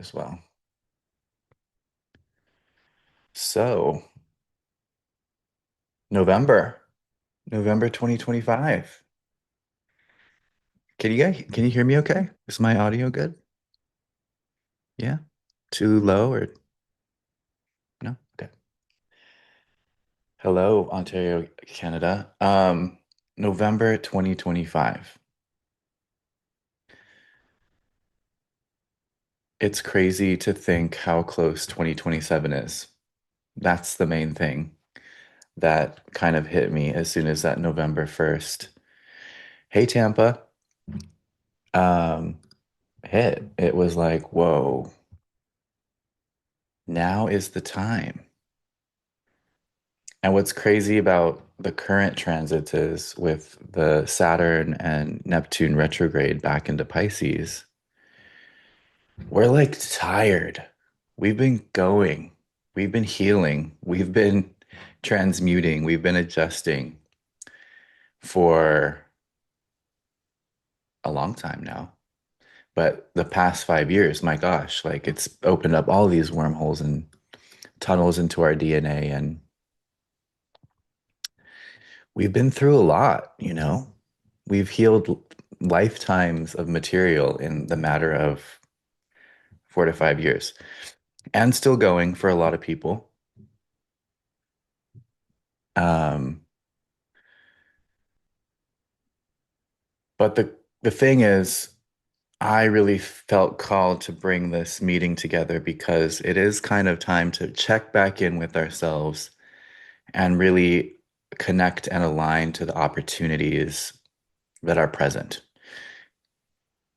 as well. So, November, November 2025. Can you hear me okay? Is my audio good? Yeah? Too low or no? Okay. Hello, Ontario, Canada. November 2025. It's crazy to think how close 2027 is. That's the main thing that kind of hit me as soon as that November 1st. Hey, Tampa. Um, hit. It was like, whoa, now is the time. And what's crazy about the current transits is with the Saturn and Neptune retrograde back into Pisces, we're like tired. We've been going, we've been healing, we've been transmuting, we've been adjusting for a long time now. But the past 5 years, my gosh, like it's opened up all these wormholes and tunnels into our DNA. And we've been through a lot, you know? We've healed lifetimes of material in the matter of 4 to 5 years and still going for a lot of people. Um, but the thing is, I really felt called to bring this meeting together because it is kind of time to check back in with ourselves and really connect and align to the opportunities that are present.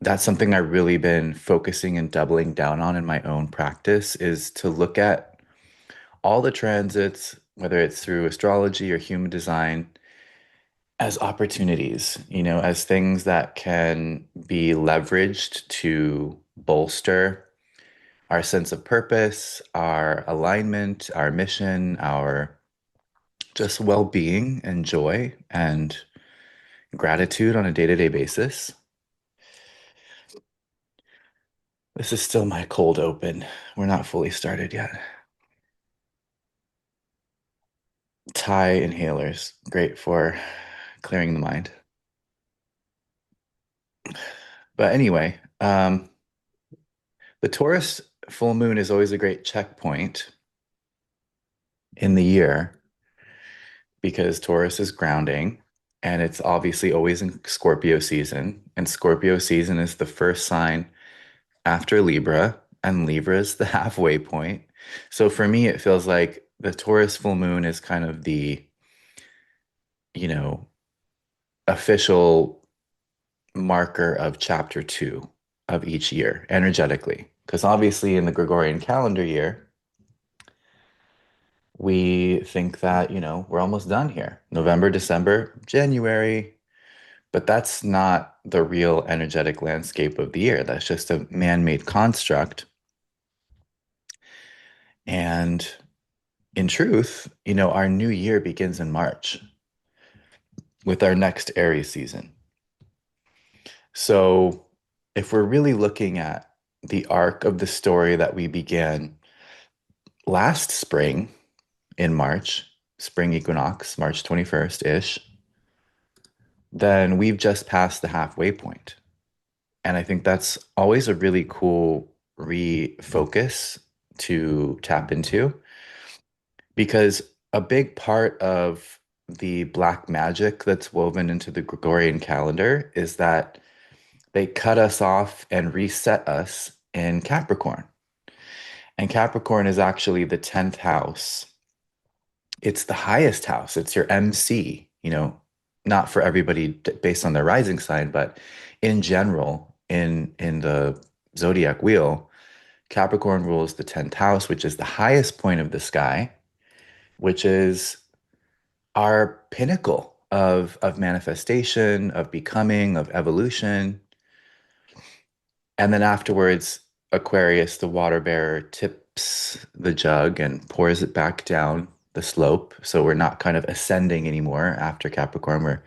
That's something I've really been focusing and doubling down on in my own practice is to look at all the transits, whether it's through astrology or human design, as opportunities, as things that can be leveraged to bolster our sense of purpose, our alignment, our mission, our just well being and joy and gratitude on a day to day basis. This is still my cold open. We're not fully started yet. Thai inhalers, great for clearing the mind. But anyway, the Taurus full moon is always a great checkpoint in the year because Taurus is grounding and it's obviously always in Scorpio season. And Scorpio season is the first sign after Libra, and Libra is the halfway point. So for me, it feels like the Taurus full moon is kind of the, you know, official marker of chapter two of each year energetically. Because obviously, in the Gregorian calendar year, we think that, we're almost done here. November, December, January. But that's not the real energetic landscape of the year. That's just a man made construct. And in truth, our new year begins in March with our next Aries season. So if we're really looking at the arc of the story that we began last spring in March, spring equinox, March 21st-ish, then we've just passed the halfway point. And I think that's always a really cool refocus to tap into because a big part of the black magic that's woven into the Gregorian calendar is that they cut us off and reset us in Capricorn. And Capricorn is actually the 10th house. It's the highest house. It's your MC, not for everybody based on their rising sign, but in general, in the zodiac wheel, Capricorn rules the 10th house, which is the highest point of the sky, which is our pinnacle of manifestation, of becoming, of evolution. And then afterwards, Aquarius, the water bearer, tips the jug and pours it back down the slope. So we're not kind of ascending anymore after Capricorn. We're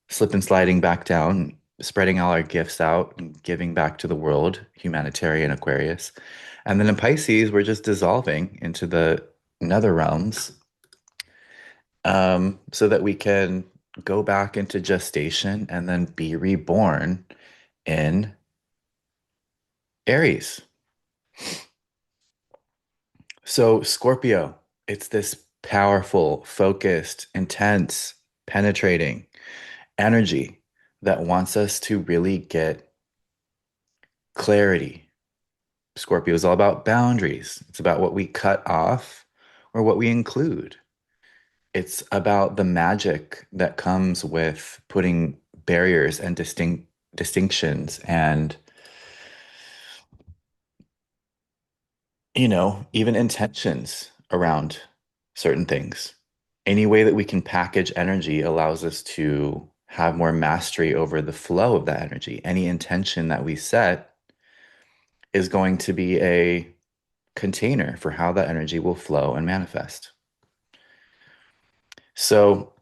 slip and sliding back down. spreading all our gifts out and giving back to the world, humanitarian Aquarius. And then in Pisces, we're just dissolving into the nether realms, so that we can go back into gestation and then be reborn in Aries. So, Scorpio, it's this powerful, focused, intense, penetrating energy that wants us to really get clarity. Scorpio is all about boundaries. It's about what we cut off or what we include. It's about the magic that comes with putting barriers and distinctions and, even intentions around certain things. Any way that we can package energy allows us to have more mastery over the flow of that energy. Any intention that we set is going to be a container for how that energy will flow and manifest. So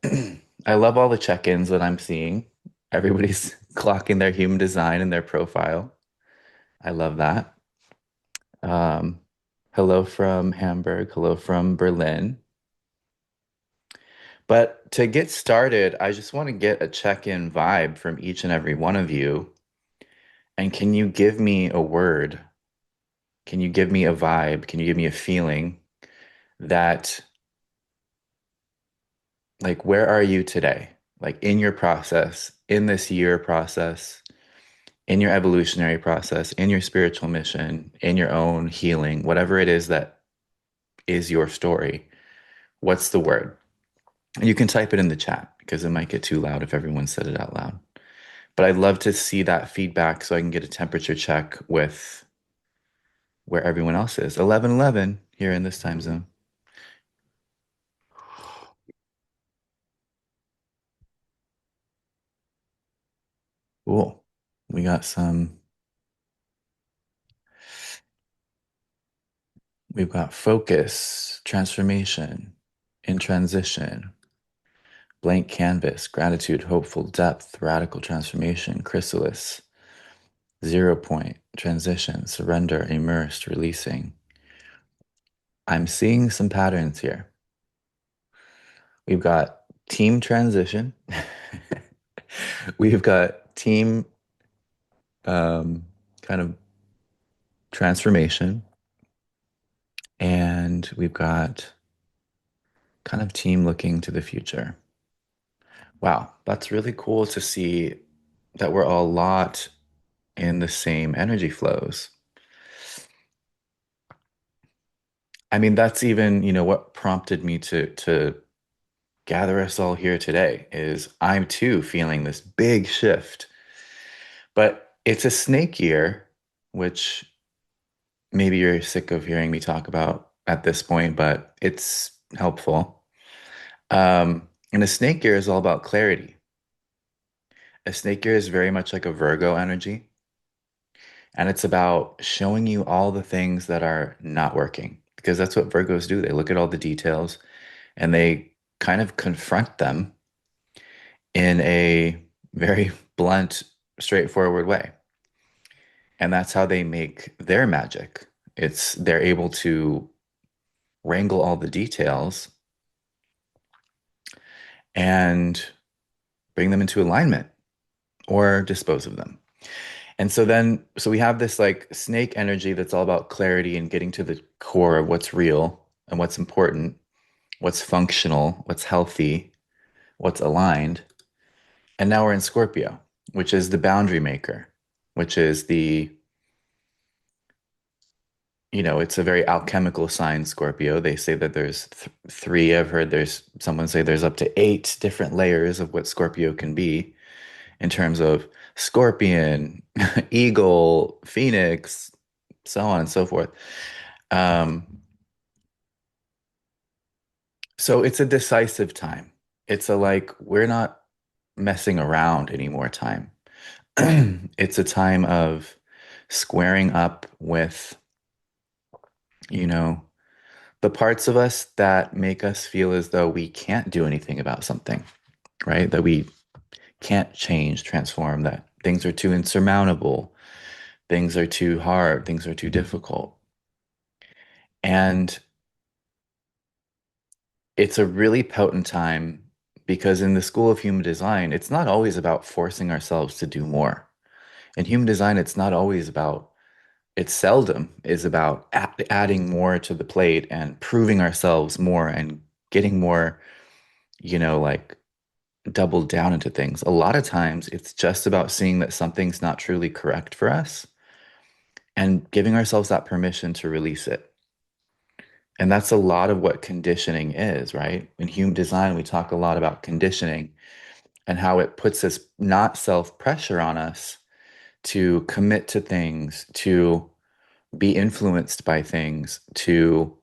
I love all the check-ins that I'm seeing. Everybody's clocking their human design in their profile. I love that. Um, Hello from Hamburg. Hello from Berlin. But to get started, I just want to get a check-in vibe from each and every one of you. And can you give me a word? Can you give me a vibe? Can you give me a feeling that, like, where are you today? Like, in your process, in this year process, in your evolutionary process, in your spiritual mission, in your own healing, whatever it is that is your story, what's the word? And you can type it in the chat because it might get too loud if everyone said it out loud. But I'd love to see that feedback so I can get a temperature check with where everyone else is. 11:11 here in this time zone. Cool. We got some, we've got focus, transformation, in transition, blank canvas, gratitude, hopeful, depth, radical transformation, chrysalis, 0 point, transition, surrender, immersed, releasing. I'm seeing some patterns here. We've got team transition. We've got team, kind of transformation. And we've got kind of team looking to the future. Wow, that's really cool to see that we're all a lot in the same energy flows. I mean, that's even, what prompted me to gather us all here today is I'm too feeling this big shift. But it's a snake year, which maybe you're sick of hearing me talk about at this point, but it's helpful. And a snake year is all about clarity. A snake year is very much like a Virgo energy, and it's about showing you all the things that are not working because that's what Virgos do. They look at all the details and they kind of confront them in a very blunt, straightforward way. And that's how they make their magic. It's they're able to wrangle all the details and bring them into alignment or dispose of them. And so we have this like snake energy that's all about clarity and getting to the core of what's real and what's important, what's functional, what's healthy, what's aligned. And now we're in Scorpio, which is the boundary maker, which is it's a very alchemical sign, Scorpio. They say that there's three. I've heard there's someone say there's up to 8 different layers of what Scorpio can be in terms of scorpion, eagle, phoenix, so on and so forth. Um, so it's a decisive time. It's a like, we're not messing around anymore time. It's a time of squaring up with, you know, the parts of us that make us feel as though we can't do anything about something, right? That we can't change, transform, that Things are too insurmountable. Things are too hard. Things are too difficult. And it's a really potent time because in the school of human design, it's not always about forcing ourselves to do more. In human design, it's not always about, it seldom is about adding more to the plate and proving ourselves more and getting more, like double down into things. A lot of times it's just about seeing that something's not truly correct for us and giving ourselves that permission to release it. And that's a lot of what conditioning is, right? In human design, we talk a lot about conditioning and how it puts this not self pressure on us to commit to things, to be influenced by things, to,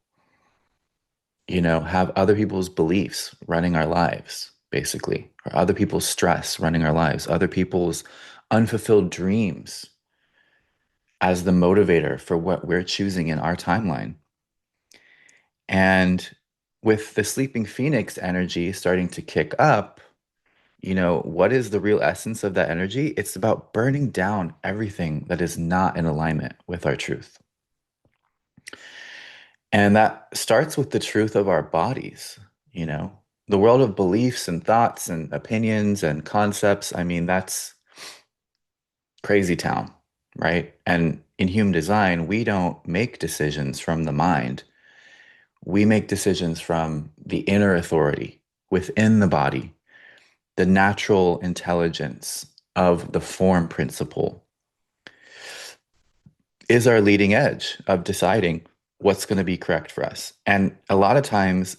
have other people's beliefs running our lives, basically, or other people's stress running our lives, other people's unfulfilled dreams as the motivator for what we're choosing in our timeline. And with the sleeping phoenix energy starting to kick up, what is the real essence of that energy? It's about burning down everything that is not in alignment with our truth. And that starts with the truth of our bodies, you know, the world of beliefs and thoughts and opinions and concepts. I mean, that's crazy town, right? And in human design, we don't make decisions from the mind. We make decisions from the inner authority within the body, the natural intelligence of the form principle is our leading edge of deciding what's going to be correct for us. And a lot of times,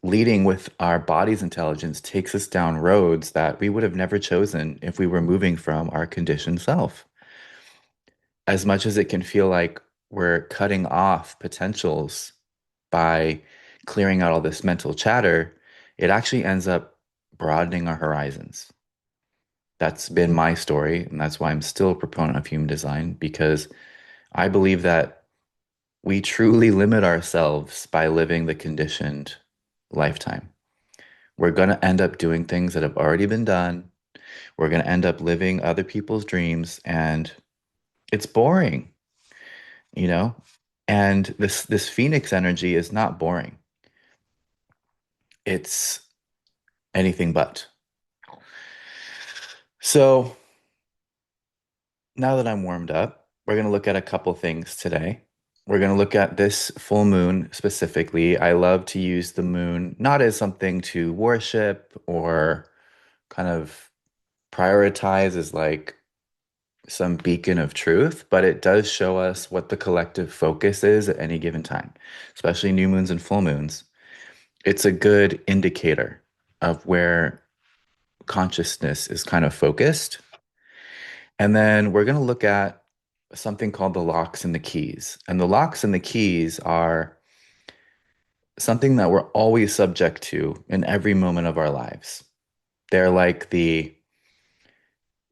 leading with our body's intelligence takes us down roads that we would have never chosen if we were moving from our conditioned self. As much as it can feel like we're cutting off potentials by clearing out all this mental chatter, it actually ends up broadening our horizons. That's been my story, and that's why I'm still a proponent of human design, because I believe that we truly limit ourselves by living the conditioned lifetime. We're going to end up doing things that have already been done. We're going to end up living other people's dreams, and it's boring, you know? And this Phoenix energy is not boring. It's anything but. So now that I'm warmed up, we're going to look at a couple things today. We're going to look at this full moon specifically. I love to use the moon not as something to worship or kind of prioritize as like some beacon of truth, but it does show us what the collective focus is at any given time, especially new moons and full moons. It's a good indicator of where consciousness is kind of focused. And then we're going to look at something called the locks and the keys. And the locks and the keys are something that we're always subject to in every moment of our lives. They're like the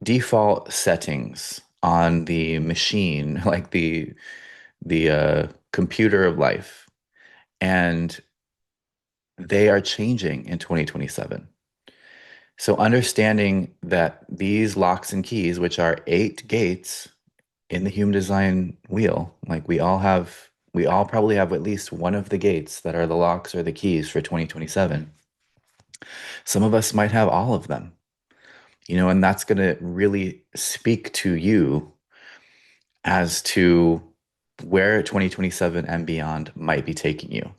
default settings on the machine, like the computer of life, and they are changing in 2027. So understanding that these locks and keys, which are 8 gates in the human design wheel, like we all probably have at least one of the gates that are the locks or the keys for 2027. Some of us might have all of them, and that's going to really speak to you as to where 2027 and beyond might be taking you.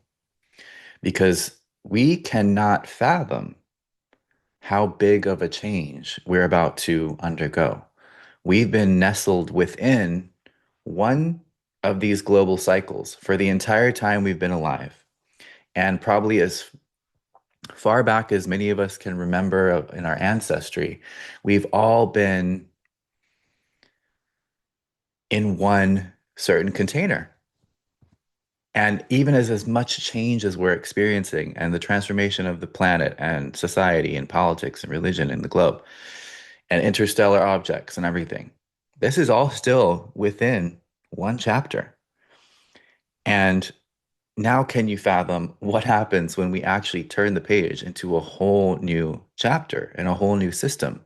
Because we cannot fathom how big of a change we're about to undergo. We've been nestled within one of these global cycles for the entire time we've been alive. And probably as far back as many of us can remember in our ancestry, we've all been in one certain container. And even as much change as we're experiencing and the transformation of the planet and society and politics and religion in the globe and interstellar objects and everything, this is all still within one chapter. And now can you fathom what happens when we actually turn the page into a whole new chapter and a whole new system?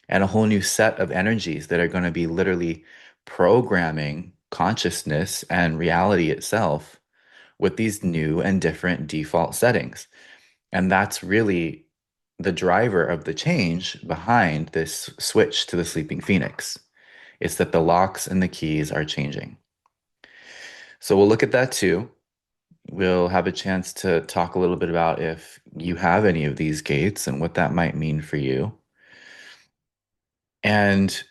and a whole new set of energies that are going to be literally programming consciousness and reality itself with these new and different default settings. And that's really the driver of the change behind this switch to the sleeping phoenix. It's that the locks and the keys are changing. So we'll look at that too. We'll have a chance to talk a little bit about if you have any of these gates and what that might mean for you. And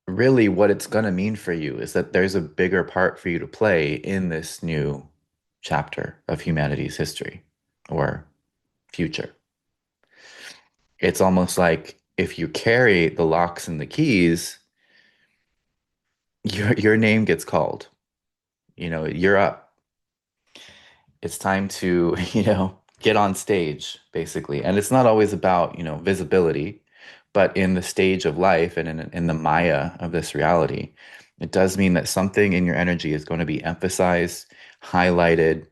really, what it's going to mean for you is that there's a bigger part for you to play in this new chapter of humanity's history or future. It's almost like if you carry the locks and the keys, your name gets called. You're up. It's time to, get on stage, basically. And it's not always about, visibility, but in the stage of life and in the Maya of this reality, it does mean that something in your energy is going to be emphasized, highlighted,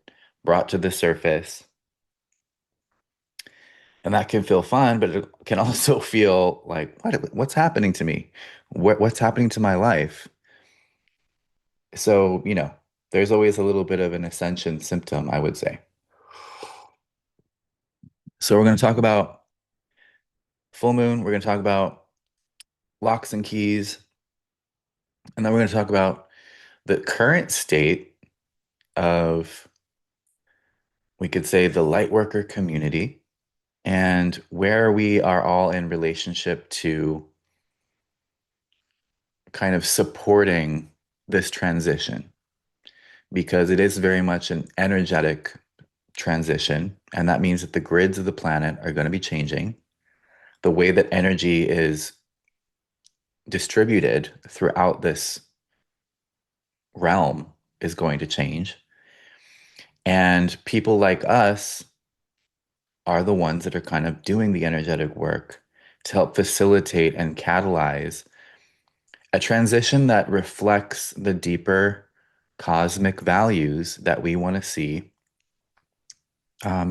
brought to the surface. And that can feel fun, but it can also feel like, what's happening to me? What's happening to my life? So, there's always a little bit of an ascension symptom, I would say. So we're going to talk about full moon. We're going to talk about locks and keys. And then we're going to talk about the current state of, we could say, the light worker community and where we are all in relationship to kind of supporting this transition, because it is very much an energetic transition. And that means that the grids of the planet are going to be changing. The way that energy is distributed throughout this realm is going to change. And people like us are the ones that are kind of doing the energetic work to help facilitate and catalyze a transition that reflects the deeper cosmic values that we want to see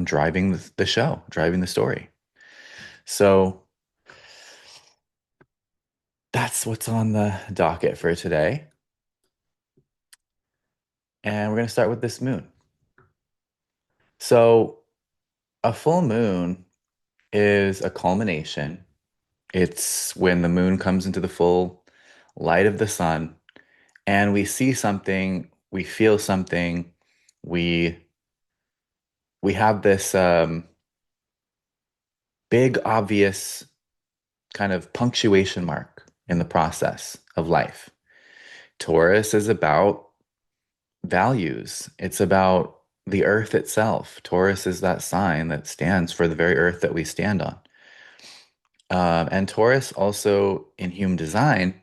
driving the show, driving the story. So that's what's on the docket for today. And we're going to start with this moon. So a full moon is a culmination. It's when the moon comes into the full light of the sun and we see something, we feel something, we we have this big obvious kind of punctuation mark in the process of life. Taurus is about values. It's about the earth itself. Taurus is that sign that stands for the very earth that we stand on. And Taurus also in human design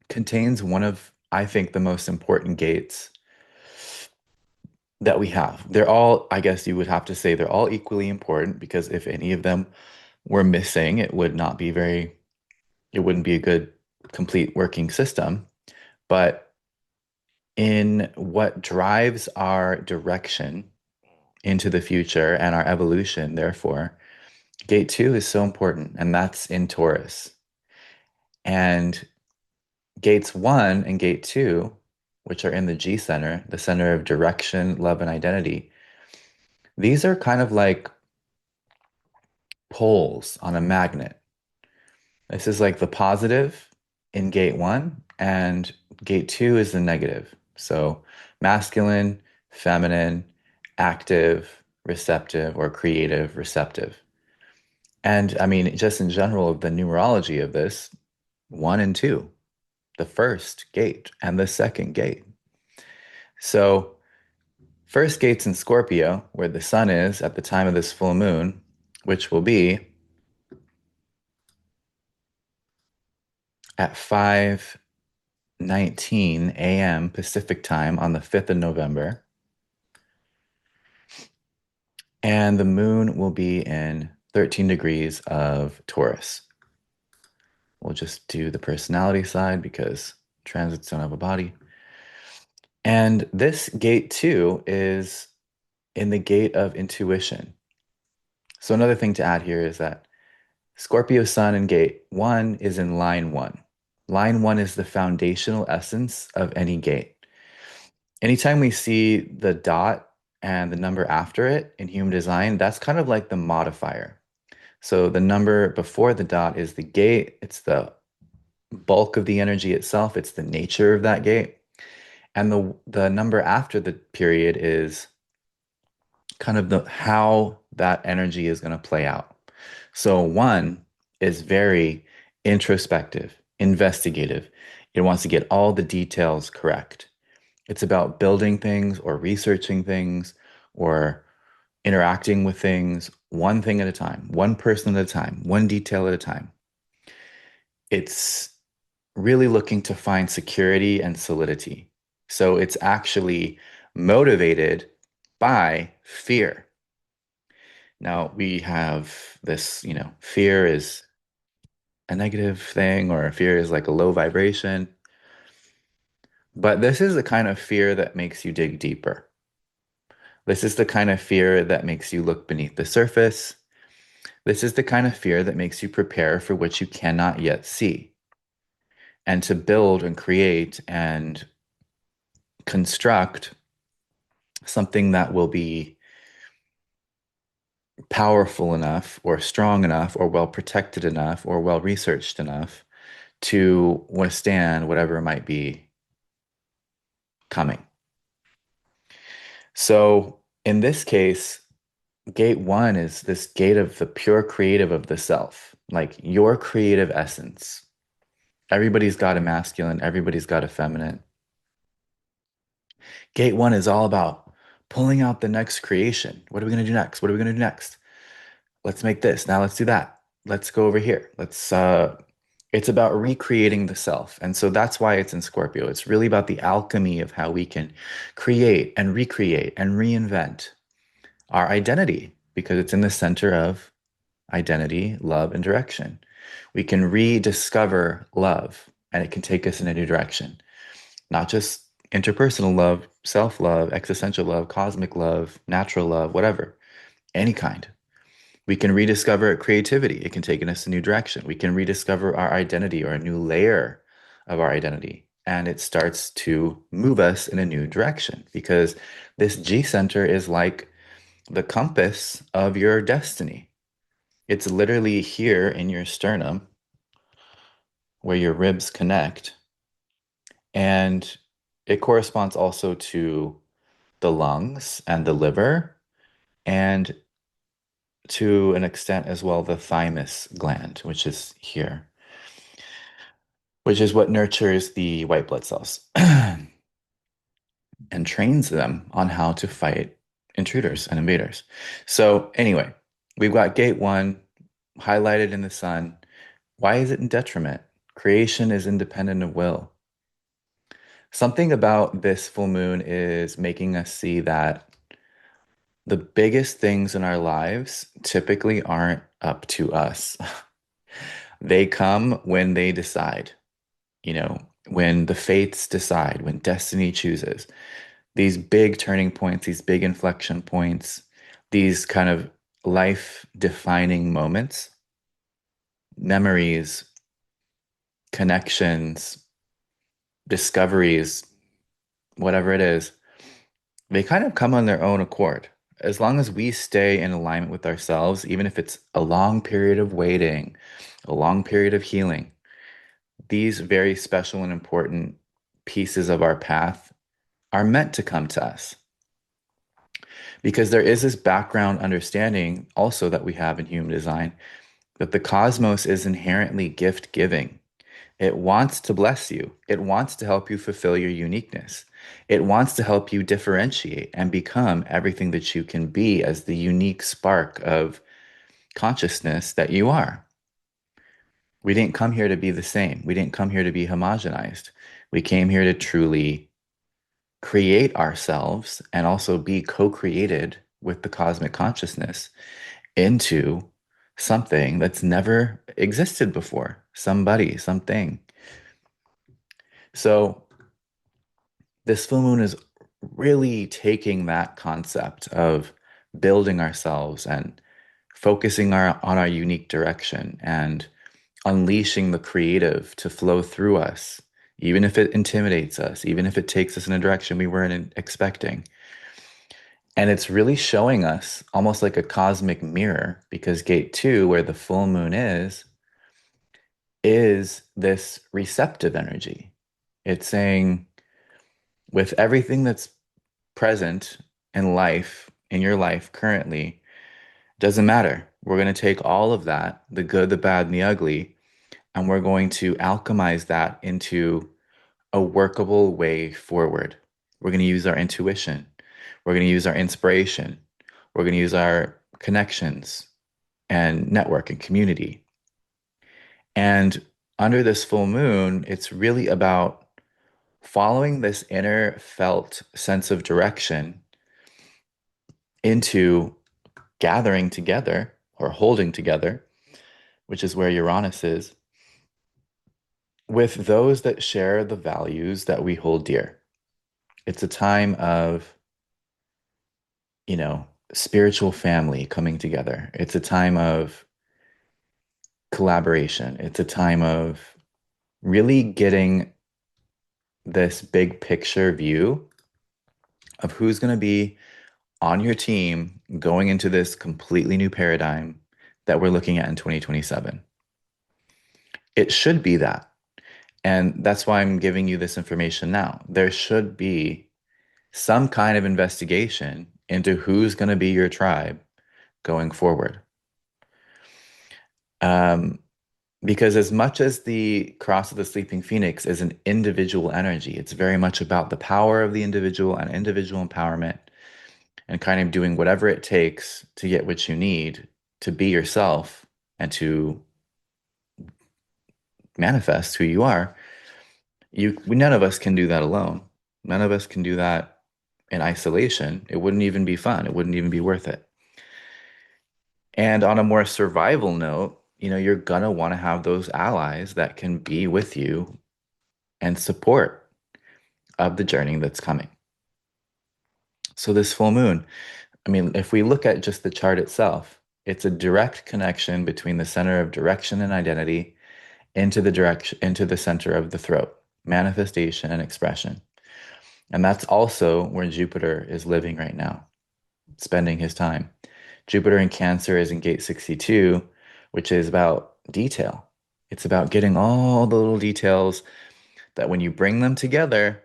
contains one of, I think, the most important gates that we have. They're all, I guess you would have to say, they're all equally important because if any of them were missing, it wouldn't be a good, complete working system. But in what drives our direction into the future and our evolution, therefore, gate two is so important, and that's in Taurus. And gates one and gate two, which are in the G center, the center of direction, love, and identity, these are kind of like poles on a magnet. This is like the positive in gate one, and gate two is the negative. So masculine, feminine, active, receptive, or creative, receptive. And I mean, just in general, of the numerology of this, one and two, the first gate and the second gate. So, first gate's in Scorpio, where the sun is at the time of this full moon, which will be at 5:19 a.m. Pacific time on the 5th of November. And the moon will be in 13 degrees of Taurus. We'll just do the personality side because transits don't have a body. And this gate two is in the gate of intuition. So another thing to add here is that Scorpio sun in gate one is in line one. Line one is the foundational essence of any gate. Anytime we see the dot and the number after it in human design, that's kind of like the modifier. So the number before the dot is the gate, it's the bulk of the energy itself, it's the nature of that gate. And the number after the period is kind of the how that energy is going to play out. So one is very introspective, investigative. It wants to get all the details correct. It's about building things or researching things or interacting with things one thing at a time, one person at a time, one detail at a time. It's really looking to find security and solidity. So it's actually motivated by fear. Now we have this, fear is a negative thing or fear is like a low vibration. But this is the kind of fear that makes you dig deeper. This is the kind of fear that makes you look beneath the surface. This is the kind of fear that makes you prepare for what you cannot yet see and to build and create and construct something that will be powerful enough or strong enough or well protected enough or well researched enough to withstand whatever might be coming. So in this case, gate one is this gate of the pure creative of the self, like your creative essence. Everybody's got a masculine, everybody's got a feminine. Gate one is all about pulling out the next creation. What are we going to do next? What are we going to do next? Let's make this. Now let's do that. Let's go over here. It's about recreating the self. And so that's why it's in Scorpio. It's really about the alchemy of how we can create and recreate and reinvent our identity because it's in the center of identity, love, and direction. We can rediscover love and it can take us in a new direction, not just interpersonal love, self love, existential love, cosmic love, natural love, whatever, any kind. We can rediscover creativity. It can take us a new direction. We can rediscover our identity or a new layer of our identity. And it starts to move us in a new direction because this G center is like the compass of your destiny. It's literally here in your sternum where your ribs connect. And it corresponds also to the lungs and the liver, and to an extent as well, the thymus gland, which is here, which is what nurtures the white blood cells and trains them on how to fight intruders and invaders. So, anyway, we've got gate one highlighted in the sun. Why is it in detriment? Creation is independent of will. Something about this full moon is making us see that the biggest things in our lives typically aren't up to us. They come when they decide, when the fates decide, when destiny chooses. These big turning points, these big inflection points, these kind of life defining moments, memories, connections, discoveries, whatever it is, they kind of come on their own accord. As long as we stay in alignment with ourselves, even if it's a long period of waiting, a long period of healing, these very special and important pieces of our path are meant to come to us. Because there is this background understanding also that we have in human design that the cosmos is inherently gift giving. It wants to bless you. It wants to help you fulfill your uniqueness. It wants to help you differentiate and become everything that you can be as the unique spark of consciousness that you are. We didn't come here to be the same. We didn't come here to be homogenized. We came here to truly create ourselves and also be co-created with the cosmic consciousness into something that's never existed before, somebody, something. So this full moon is really taking that concept of building ourselves and focusing on our unique direction and unleashing the creative to flow through us, even if it intimidates us, even if it takes us in a direction we weren't expecting. And it's really showing us almost like a cosmic mirror because gate two, where the full moon is this receptive energy. It's saying, with everything that's present in life, in your life currently, doesn't matter. We're going to take all of that, the good, the bad, and the ugly, and we're going to alchemize that into a workable way forward. We're going to use our intuition. We're going to use our inspiration. We're going to use our connections and network and community. And under this full moon, it's really about following this inner felt sense of direction into gathering together or holding together, which is where Uranus is, with those that share the values that we hold dear. It's a time of, spiritual family coming together. It's a time of collaboration. It's a time of really getting this big picture view of who's going to be on your team going into this completely new paradigm that we're looking at in 2027. It should be that. And that's why I'm giving you this information now. There should be some kind of investigation into who's going to be your tribe going forward. Um, because as much as the cross of the sleeping phoenix is an individual energy, it's very much about the power of the individual and individual empowerment and kind of doing whatever it takes to get what you need to be yourself and to manifest who you are. None of us can do that alone. None of us can do that in isolation. It wouldn't even be fun. It wouldn't even be worth it. And on a more survival note, you're gonna want to have those allies that can be with you and support of the journey that's coming. So this full moon, I mean, if we look at just the chart itself, it's a direct connection between the center of direction and identity into the center of the throat, manifestation and expression. And that's also where Jupiter is living right now, spending his time. Jupiter in Cancer is in gate 62, which is about detail. It's about getting all the little details that when you bring them together,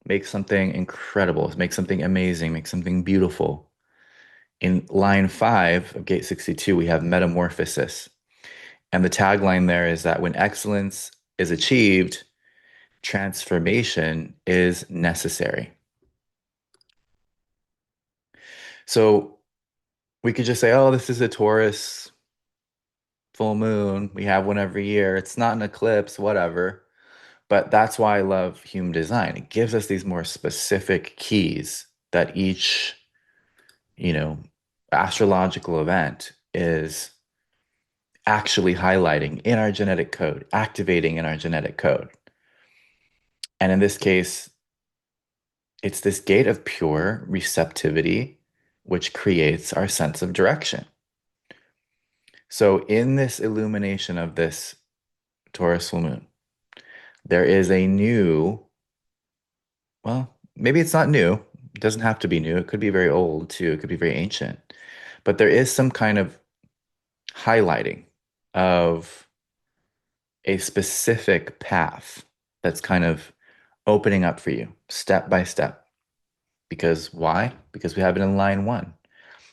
make something incredible, make something amazing, make something beautiful. In line 5 of gate 62, we have metamorphosis. And the tagline there is that when excellence is achieved, transformation is necessary. So we could just say, oh, this is a Taurus full moon. We have one every year. It's not an eclipse, whatever. But that's why I love human design. It gives us these more specific keys that each, you know, astrological event is actually highlighting in our genetic code, activating in our genetic code. And in this case, it's this gate of pure receptivity, which creates our sense of direction. So, in this illumination of this Taurus full moon, there is a new, well, maybe it's not new. It doesn't have to be new. It could be very old too. It could be very ancient. But there is some kind of highlighting of a specific path that's kind of opening up for you step by step. Because why? Because we have it in line one.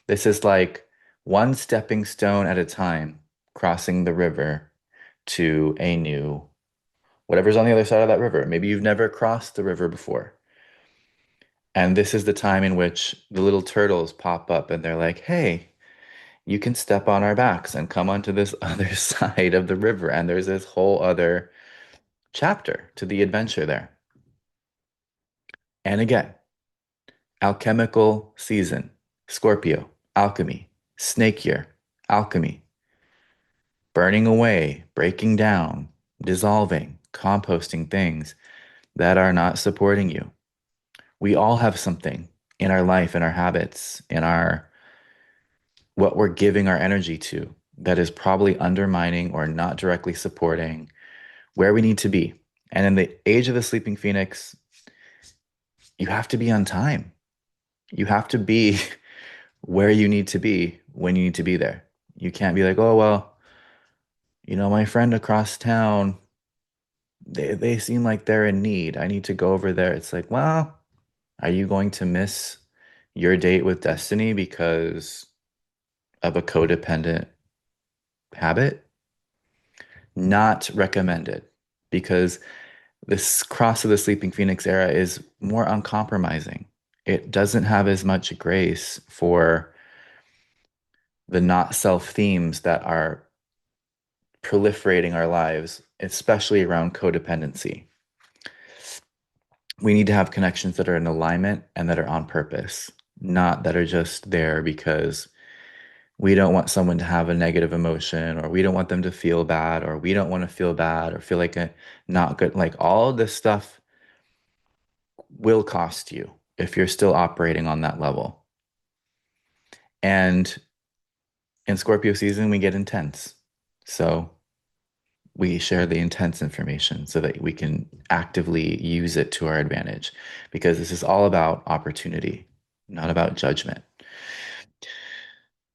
This is like one stepping stone at a time, crossing the river to a new, whatever's on the other side of that river. Maybe you've never crossed the river before. And this is the time in which the little turtles pop up and they're like, hey, you can step on our backs and come onto this other side of the river. And there's this whole other chapter to the adventure there. And again, alchemical season, Scorpio, alchemy, snake year, alchemy, burning away, breaking down, dissolving, composting things that are not supporting you. We all have something in our life, in our habits, in our what we're giving our energy to that is probably undermining or not directly supporting where we need to be. And in the age of the sleeping phoenix, you have to be on time. You have to be where you need to be when you need to be there. You can't be like, oh, well, my friend across town, they seem like they're in need. I need to go over there. It's like, well, are you going to miss your date with destiny because of a codependent habit? Not recommended, because this cross of the sleeping phoenix era is more uncompromising. It doesn't have as much grace for the not self themes that are proliferating our lives, especially around codependency. We need to have connections that are in alignment and that are on purpose, not that are just there because we don't want someone to have a negative emotion, or we don't want them to feel bad, or we don't want to feel bad or feel like a not good. Like all this stuff will cost you if you're still operating on that level. And in Scorpio season, we get intense. So we share the intense information so that we can actively use it to our advantage, because this is all about opportunity, not about judgment.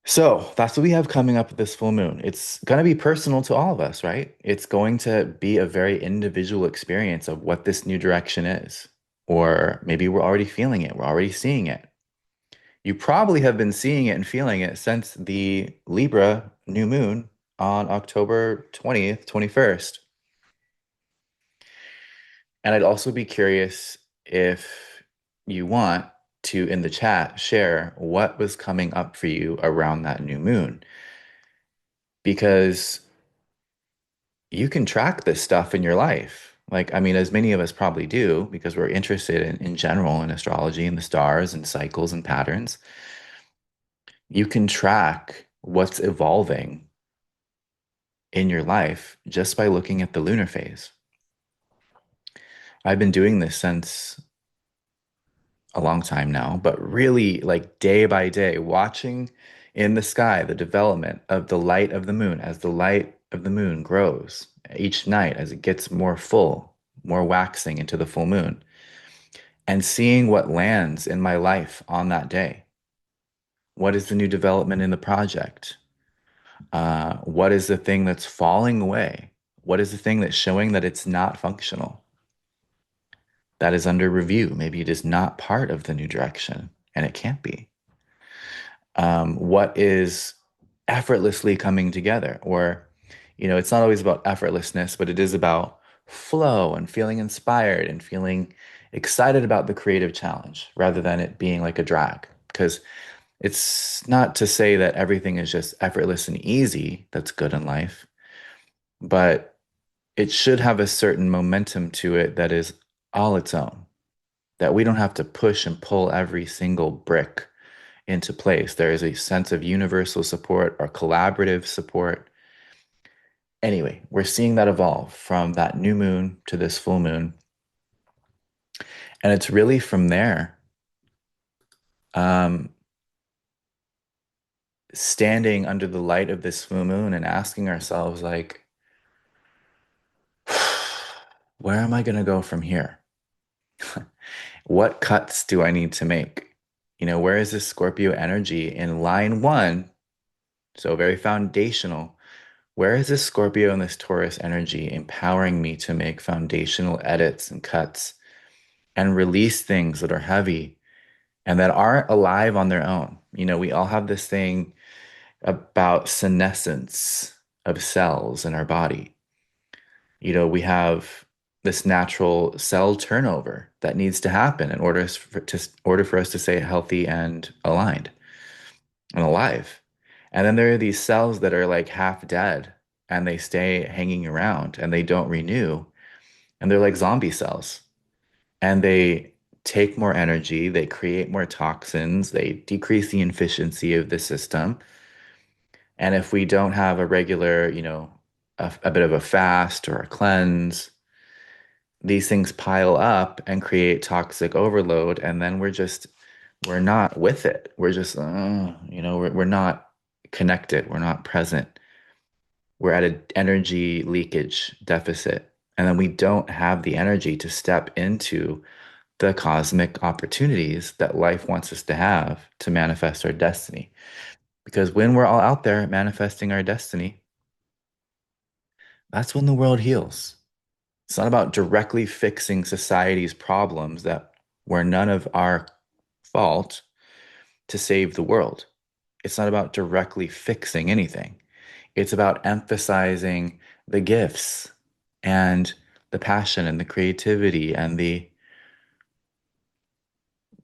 So that's what we have coming up with this full moon. It's going to be personal to all of us, right? It's going to be a very individual experience of what this new direction is. Or maybe we're already feeling it, we're already seeing it. You probably have been seeing it and feeling it since the Libra new moon on October 20th, 21st. And I'd also be curious if you want to, in the chat, share what was coming up for you around that new moon. Because you can track this stuff in your life. Like, I mean, as many of us probably do, because we're interested in general in astrology and the stars and cycles and patterns. You can track what's evolving in your life just by looking at the lunar phase. I've been doing this since a long time now, but really like day by day, watching in the sky the development of the light of the moon as the light of the moon grows each night as it gets more full, more waxing into the full moon, and seeing what lands in my life on that day. What is the new development in the project? What is the thing that's falling away? What is the thing that's showing that it's not functional? That is under review. Maybe it is not part of the new direction, and it can't be. What is effortlessly coming together? Or, it's not always about effortlessness, but it is about flow and feeling inspired and feeling excited about the creative challenge rather than it being like a drag. Because it's not to say that everything is just effortless and easy that's good in life, but it should have a certain momentum to it that is all its own, that we don't have to push and pull every single brick into place. There is a sense of universal support or collaborative support. Anyway, we're seeing that evolve from that new moon to this full moon. And it's really from there, um, standing under the light of this full moon and asking ourselves, like, where am I going to go from here? What cuts do I need to make? Where is this Scorpio energy in line one? So very foundational. Where is this Scorpio and this Taurus energy empowering me to make foundational edits and cuts and release things that are heavy and that aren't alive on their own? We all have this thing about senescence of cells in our body. We have this natural cell turnover that needs to happen in order for us to stay healthy and aligned and alive. And then there are these cells that are like half dead and they stay hanging around and they don't renew. And they're like zombie cells. And they take more energy, they create more toxins, they decrease the efficiency of the system. And if we don't have a regular, a bit of a fast or a cleanse, these things pile up and create toxic overload. And then we're not with it. We're just, we're not. connected. We're not present. We're at an energy leakage deficit. And then we don't have the energy to step into the cosmic opportunities that life wants us to have to manifest our destiny. Because when we're all out there manifesting our destiny, that's when the world heals. It's not about directly fixing society's problems that were none of our fault to save the world. It's not about directly fixing anything. It's about emphasizing the gifts and the passion and the creativity and the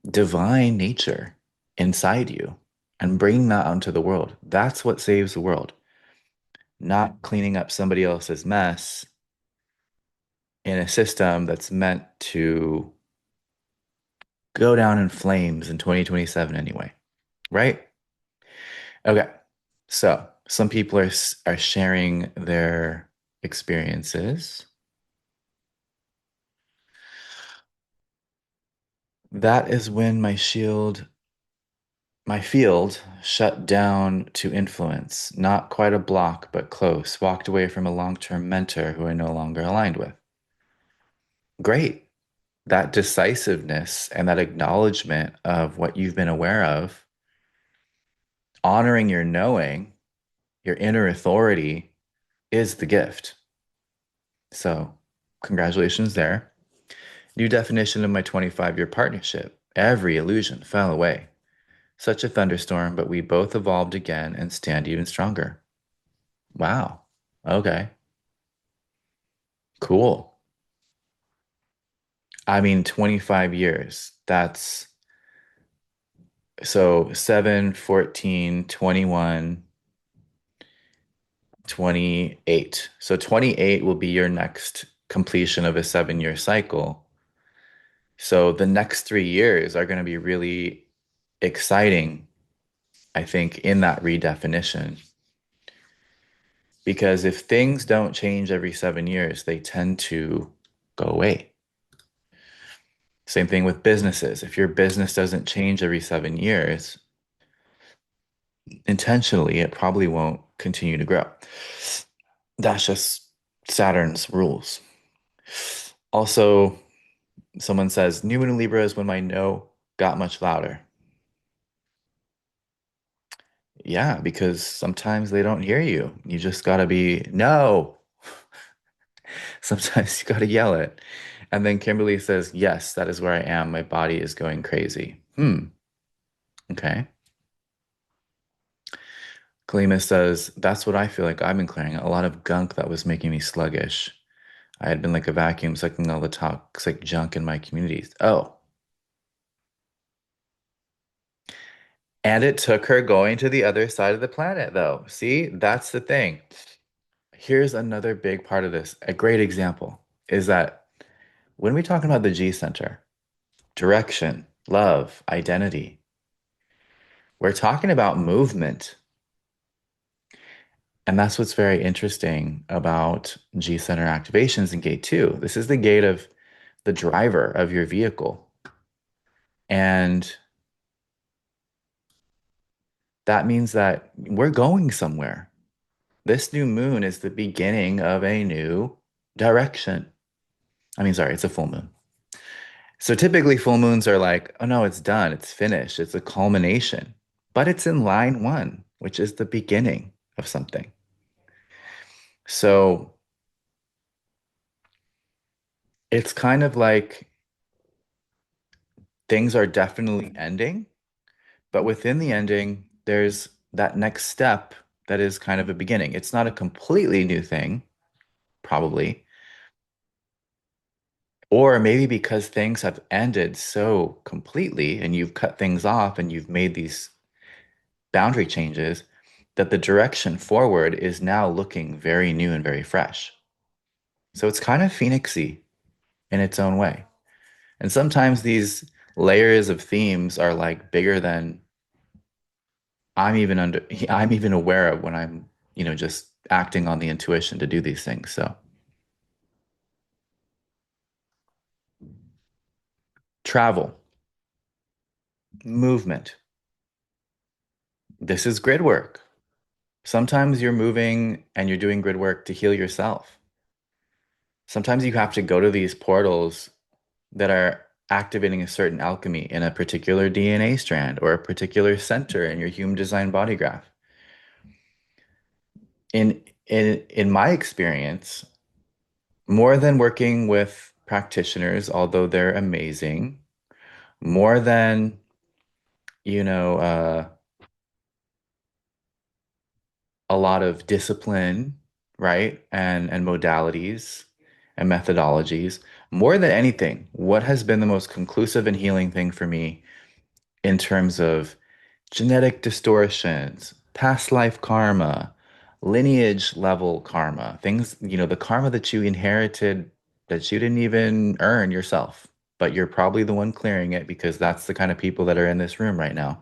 divine nature inside you and bringing that onto the world. That's what saves the world, not cleaning up somebody else's mess in a system that's meant to go down in flames in 2027 anyway, right? Okay. So, some people are sharing their experiences. That is when my field shut down to influence, not quite a block, but close. Walked away from a long-term mentor who I no longer aligned with. Great. That decisiveness and that acknowledgement of what you've been aware of, honoring your knowing, your inner authority is the gift. So, congratulations there. New definition of my 25-year partnership. Every illusion fell away. Such a thunderstorm, but we both evolved again and stand even stronger. Wow. Okay. Cool. I mean, 25 years. That's so 7, 14, 21, 28. So 28 will be your next completion of a 7-year cycle. So the next 3 years are going to be really exciting, I think, in that redefinition. Because if things don't change every 7 years, they tend to go away. Same thing with businesses. If your business doesn't change every 7 years, intentionally, it probably won't continue to grow. That's just Saturn's rules. Also, someone says, new in Libra is when my no got much louder. Yeah, because sometimes they don't hear you. You just gotta be, no. Sometimes you gotta yell it. And then Kimberly says, yes, that is where I am. My body is going crazy. Okay. Kalima says, that's what I feel like I've been clearing. A lot of gunk that was making me sluggish. I had been like a vacuum sucking all the toxic junk in my communities. Oh, and it took her going to the other side of the planet, though. See, that's the thing. Here's another big part of this. A great example is that when we talk about the G center, direction, love, identity, we're talking about movement. And that's what's very interesting about G center activations in gate two. This is the gate of the driver of your vehicle. And that means that we're going somewhere. This new moon is the beginning of a new direction. I mean, sorry, it's a full moon. So typically full moons are like, oh no, it's done, it's finished, it's a culmination. But it's in line one, which is the beginning of something. So it's kind of like things are definitely ending, but within the ending, there's that next step that is kind of a beginning. It's not a completely new thing, probably. Or maybe because things have ended so completely and you've cut things off and you've made these boundary changes that the direction forward is now looking very new and very fresh. So it's kind of phoenixy in its own way. And sometimes these layers of themes are like bigger than I'm even aware of when I'm, just acting on the intuition to do these things. So travel, movement. This is grid work. Sometimes you're moving and you're doing grid work to heal yourself. Sometimes you have to go to these portals that are activating a certain alchemy in a particular DNA strand or a particular center in your human design body graph. In my experience, more than working with practitioners, although they're amazing, more than, you know, a lot of discipline, right? And modalities and methodologies. More than anything, what has been the most conclusive and healing thing for me in terms of genetic distortions, past life karma, lineage level karma, things, the karma that you inherited that you didn't even earn yourself, but you're probably the one clearing it because that's the kind of people that are in this room right now.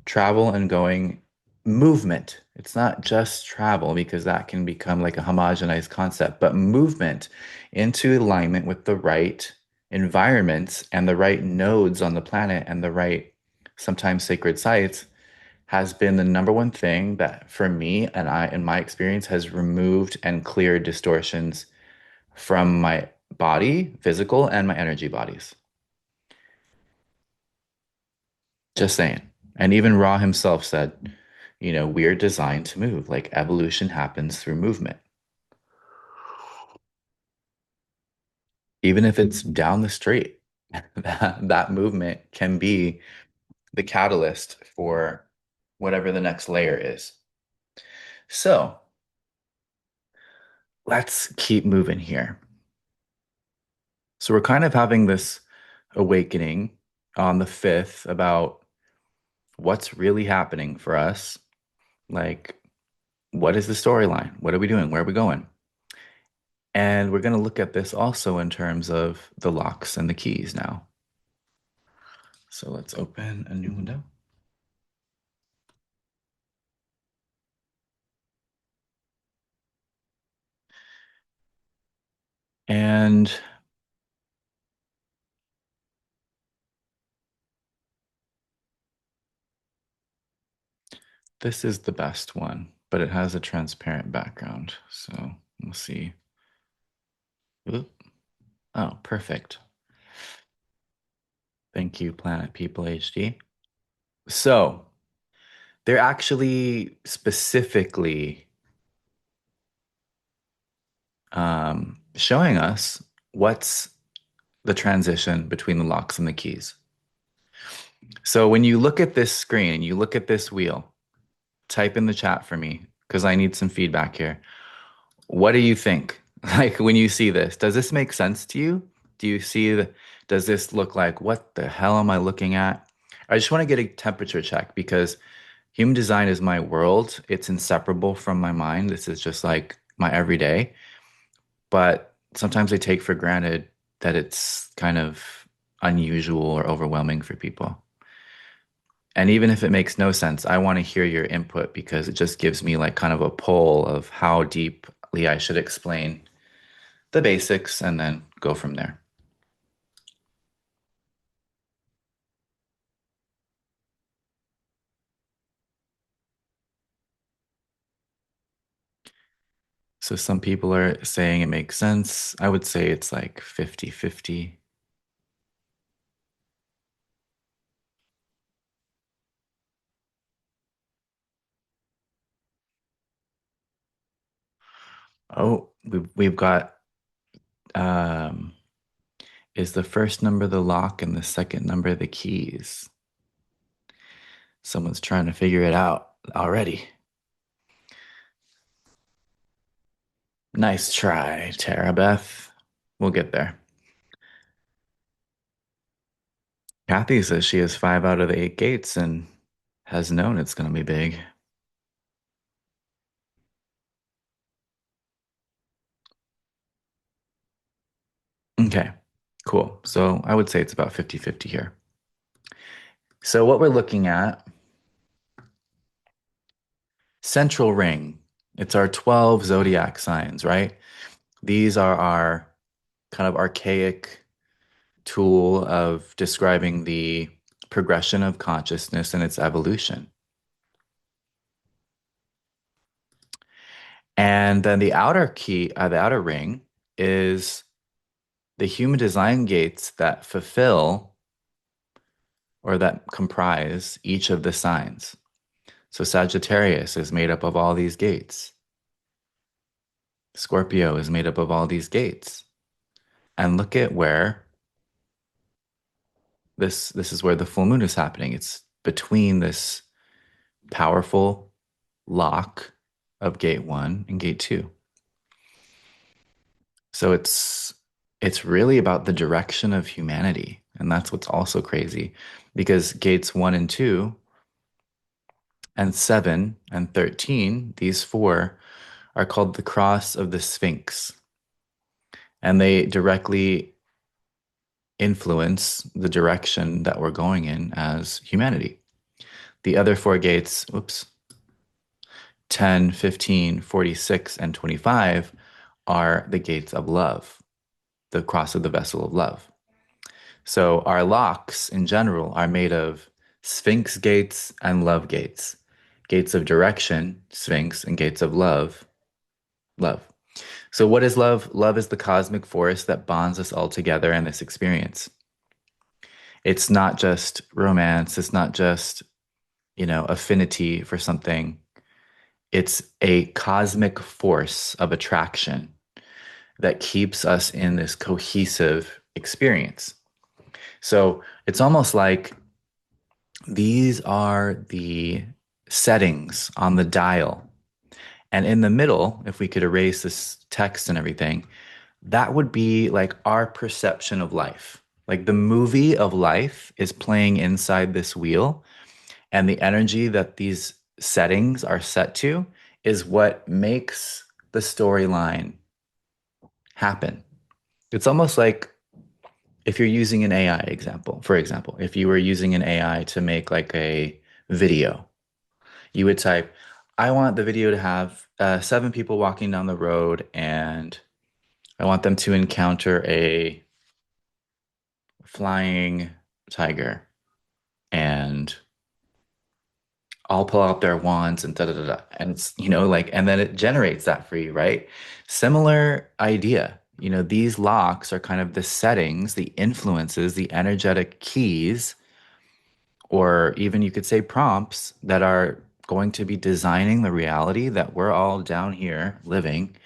Travel and going movement. It's not just travel because that can become like a homogenized concept, but movement into alignment with the right environments and the right nodes on the planet and the right, sometimes sacred sites has been the number one thing that for me and I, in my experience, has removed and cleared distortions from my body, physical, and my energy bodies. Just saying. And even Ra himself said, we're designed to move. Like evolution happens through movement. Even if it's down the street, that movement can be the catalyst for whatever the next layer is. So let's keep moving here. So we're kind of having this awakening on the 5th about what's really happening for us. Like, what is the storyline? What are we doing? Where are we going? And we're going to look at this also in terms of the locks and the keys now. So let's open a new window. And this is the best one, but it has a transparent background. So we'll see. Oop. Oh, perfect. Thank you, Planet People HD. So they're actually specifically showing us what's the transition between the locks and the keys. So when you look at this screen and you look at this wheel, type in the chat for me because I need some feedback here. What do you think? Like when you see this, does this make sense to you? Do you see does this look like what the hell am I looking at? I just want to get a temperature check because human design is my world. It's inseparable from my mind. This is just like my everyday. But sometimes I take for granted that it's kind of unusual or overwhelming for people. And even if it makes no sense, I want to hear your input because it just gives me like kind of a poll of how deeply I should explain the basics and then go from there. So some people are saying it makes sense. I would say it's like 50-50. Oh, we've got um is the first number the lock and the second number the keys? Someone's trying to figure it out already. Nice try, Tara Beth. We'll get there. Kathy says she has 5 out of the 8 gates and has known it's going to be big. Okay, cool. So I would say it's about 50-50 here. So what we're looking at, central ring. It's our 12 zodiac signs, right? These are our kind of archaic tool of describing the progression of consciousness and its evolution. And then the outer ring is the human design gates that fulfill or that comprise each of the signs. So Sagittarius is made up of all these gates. Scorpio is made up of all these gates. And look at where this is where the full moon is happening. It's between this powerful lock of gate 1 and gate 2. So it's really about the direction of humanity. And that's what's also crazy because gates 1 and 2 and 7 and 13, these four are called the cross of the Sphinx. And they directly influence the direction that we're going in as humanity. The other four gates, oops, 10, 15, 46, and 25 are the gates of love, the cross of the vessel of love. So our locks in general are made of Sphinx gates and love gates. Gates of direction, Sphinx, and gates of love, love. So what is love? Love is the cosmic force that bonds us all together in this experience. It's not just romance, it's not just, affinity for something. It's a cosmic force of attraction that keeps us in this cohesive experience. So it's almost like these are the settings on the dial. And in the middle, if we could erase this text and everything, that would be like our perception of life. Like the movie of life is playing inside this wheel, and the energy that these settings are set to is what makes the storyline happen. It's almost like if you're using an AI example, for example, if you were using an AI to make like a video, you would type, I want the video to have 7 people walking down the road, and I want them to encounter a flying tiger, and all pull out their wands and da da da da. And it's, like, and then it generates that for you, right? Similar idea. These locks are kind of the settings, the influences, the energetic keys, or even you could say prompts that are going to be designing the reality that we're all down here living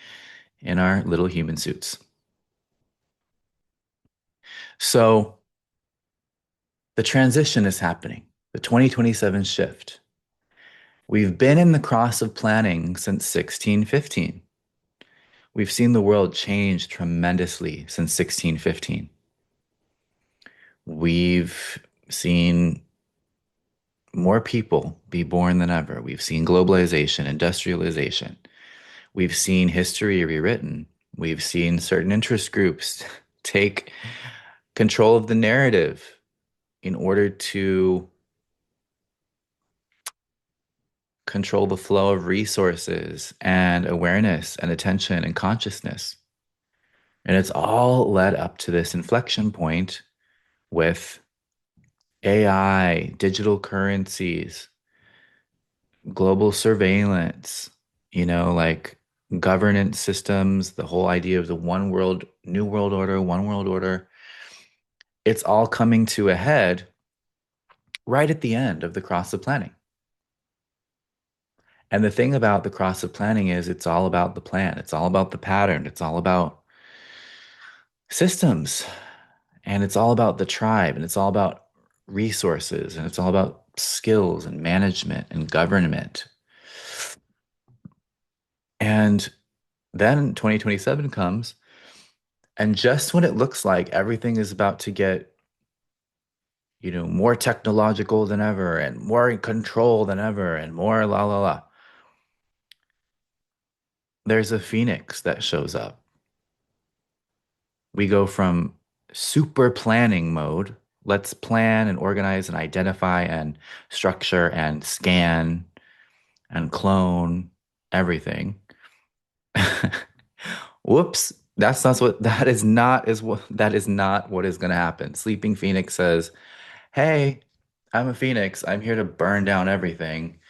in our little human suits. So the transition is happening, the 2027 shift. We've been in the cross of planning since 1615. We've seen the world change tremendously since 1615. We've seen more people be born than ever. We've seen globalization, industrialization. We've seen history rewritten. We've seen certain interest groups take control of the narrative in order to control the flow of resources and awareness and attention and consciousness. And it's all led up to this inflection point with AI, digital currencies, global surveillance, like governance systems, the whole idea of the one world, new world order, one world order. It's all coming to a head right at the end of the cross of planning. And the thing about the cross of planning is it's all about the plan. It's all about the pattern. It's all about systems, and it's all about the tribe, and it's all about resources, and it's all about skills and management and government. And then 2027 comes, and just when it looks like everything is about to get, more technological than ever and more in control than ever and more la la la, there's a phoenix that shows up. We go from super planning mode. Let's plan and organize and identify and structure and scan and clone everything. Whoops. That is not what is going to happen. Sleeping Phoenix says, "Hey, I'm a phoenix. I'm here to burn down everything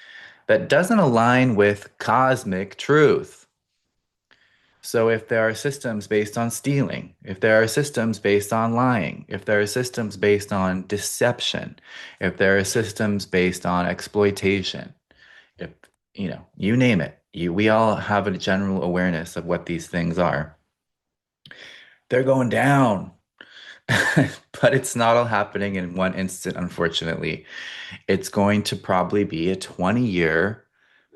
that doesn't align with cosmic truth." So if there are systems based on stealing, if there are systems based on lying, if there are systems based on deception, if there are systems based on exploitation, if you name it, we all have a general awareness of what these things are. They're going down. But it's not all happening in one instant, unfortunately. It's going to probably be a 20-year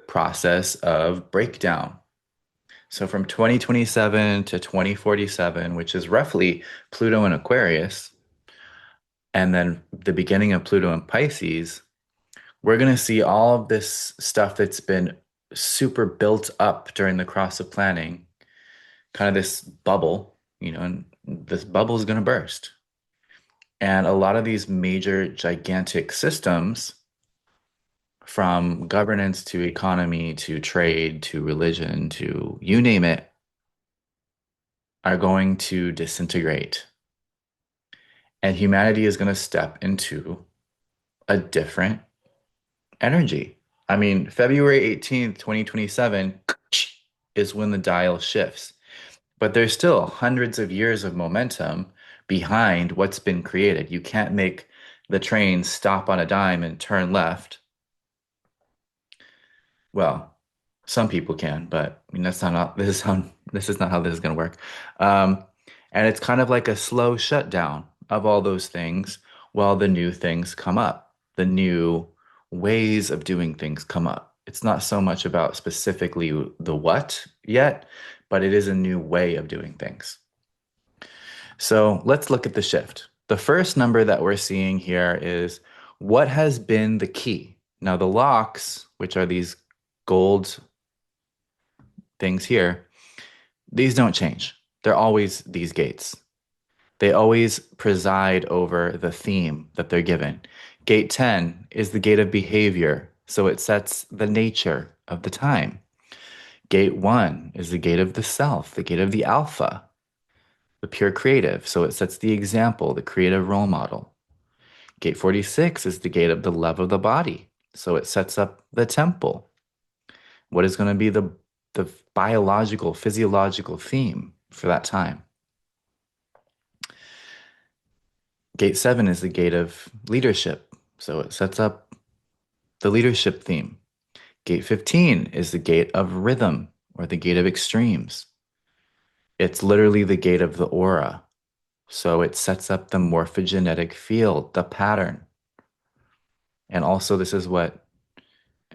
process of breakdown. So from 2027 to 2047, which is roughly Pluto in Aquarius, and then the beginning of Pluto in Pisces, we're going to see all of this stuff that's been super built up during the cross of planning, kind of this bubble, and this bubble is going to burst. And a lot of these major gigantic systems, from governance to economy to trade to religion to you name it, are going to disintegrate. And humanity is going to step into a different energy. I mean, February 18th, 2027 is when the dial shifts. But there's still hundreds of years of momentum behind what's been created. You can't make the train stop on a dime and turn left. Well, some people can, but I mean that's not how this is not how this is going to work. Um, and it's kind of like a slow shutdown of all those things while the new things come up. The new ways of doing things come up. It's not so much about specifically the what yet, but it is a new way of doing things. So let's look at the shift. The first number that we're seeing here is what has been the key. Now, the locks, which are these gold things here, these don't change. They're always these gates. They always preside over the theme that they're given. Gate 10 is the gate of behavior, so it sets the nature of the time. Gate 1 is the gate of the self, the gate of the alpha, the pure creative, so it sets the example, the creative role model. Gate 46 is the gate of the love of the body, so it sets up the temple. What is going to be the biological, physiological theme for that time? Gate 7 is the gate of leadership, so it sets up the leadership theme. Gate 15 is the gate of rhythm or the gate of extremes. It's literally the gate of the aura, so it sets up the morphogenetic field, the pattern. And also, this is what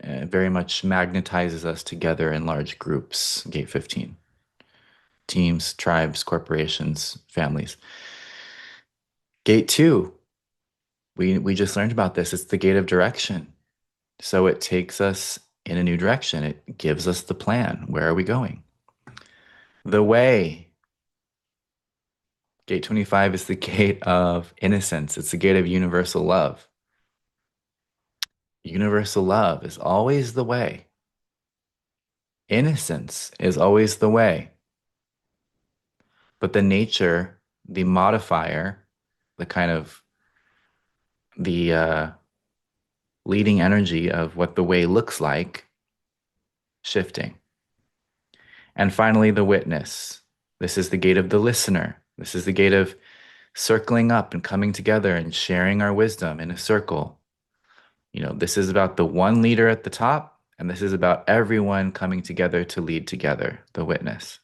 very much magnetizes us together in large groups, Gate 15. Teams, tribes, corporations, families. Gate 2, we just learned about this. It's the gate of direction. So it takes us in a new direction. It gives us the plan. Where are we going? The way. Gate 25 is the gate of innocence. It's the gate of universal love. Universal love is always the way. Innocence is always the way. But the nature, the modifier, the kind of the leading energy of what the way looks like, shifting. And finally, the witness. This is the gate of the listener. This is the gate of circling up and coming together and sharing our wisdom in a circle. This is about the one leader at the top, and this is about everyone coming together to lead together, the witness.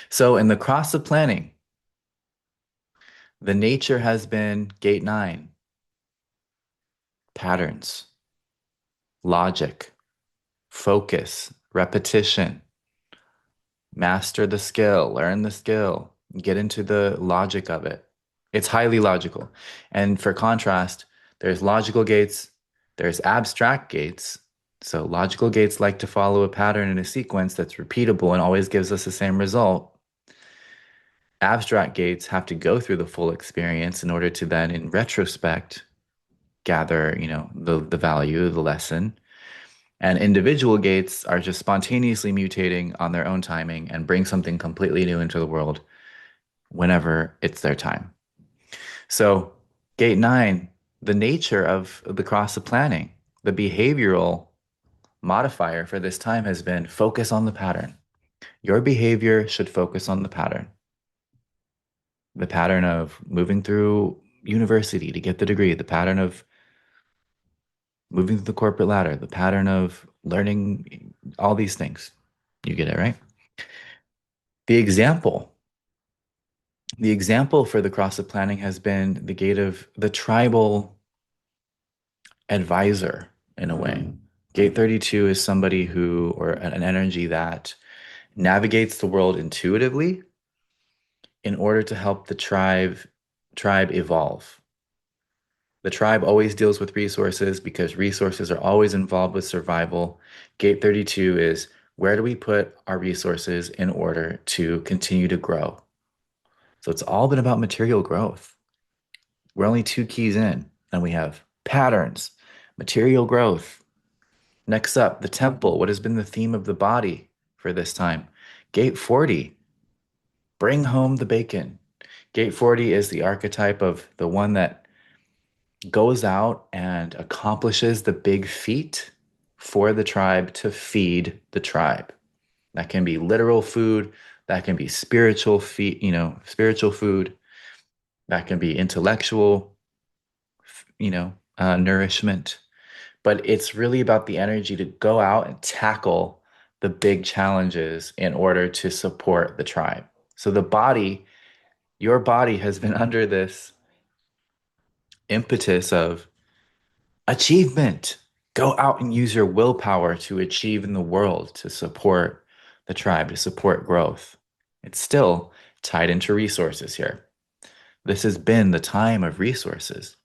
So in the cross of planning, the nature has been gate 9, patterns, logic, focus, repetition, master the skill, learn the skill, get into the logic of it. It's highly logical. And for contrast, there's logical gates, there's abstract gates. So logical gates like to follow a pattern in a sequence that's repeatable and always gives us the same result. Abstract gates have to go through the full experience in order to then, in retrospect, gather, the value, the lesson. And individual gates are just spontaneously mutating on their own timing and bring something completely new into the world whenever it's their time. So, gate 9, the nature of the cross of planning, the behavioral modifier for this time has been focus on the pattern. Your behavior should focus on the pattern of moving through university to get the degree, the pattern of moving through the corporate ladder, the pattern of learning all these things. You get it, right? The example, the example for the cross of planning has been the gate of the tribal advisor in a way. Gate 32 is somebody who, or an energy that navigates the world intuitively in order to help the tribe evolve. The tribe always deals with resources because resources are always involved with survival. Gate 32 is where do we put our resources in order to continue to grow? So it's all been about material growth. We're only two keys in, and we have patterns, material growth. Next up, the temple. What has been the theme of the body for this time? Gate 40, bring home the bacon. Gate 40 is the archetype of the one that goes out and accomplishes the big feat for the tribe to feed the tribe. That can be literal food, that can be spiritual feed, spiritual food, that can be intellectual, nourishment. But it's really about the energy to go out and tackle the big challenges in order to support the tribe. So the body, your body has been under this impetus of achievement. Go out and use your willpower to achieve in the world, to support the tribe, to support growth. It's still tied into resources here. This has been the time of resources.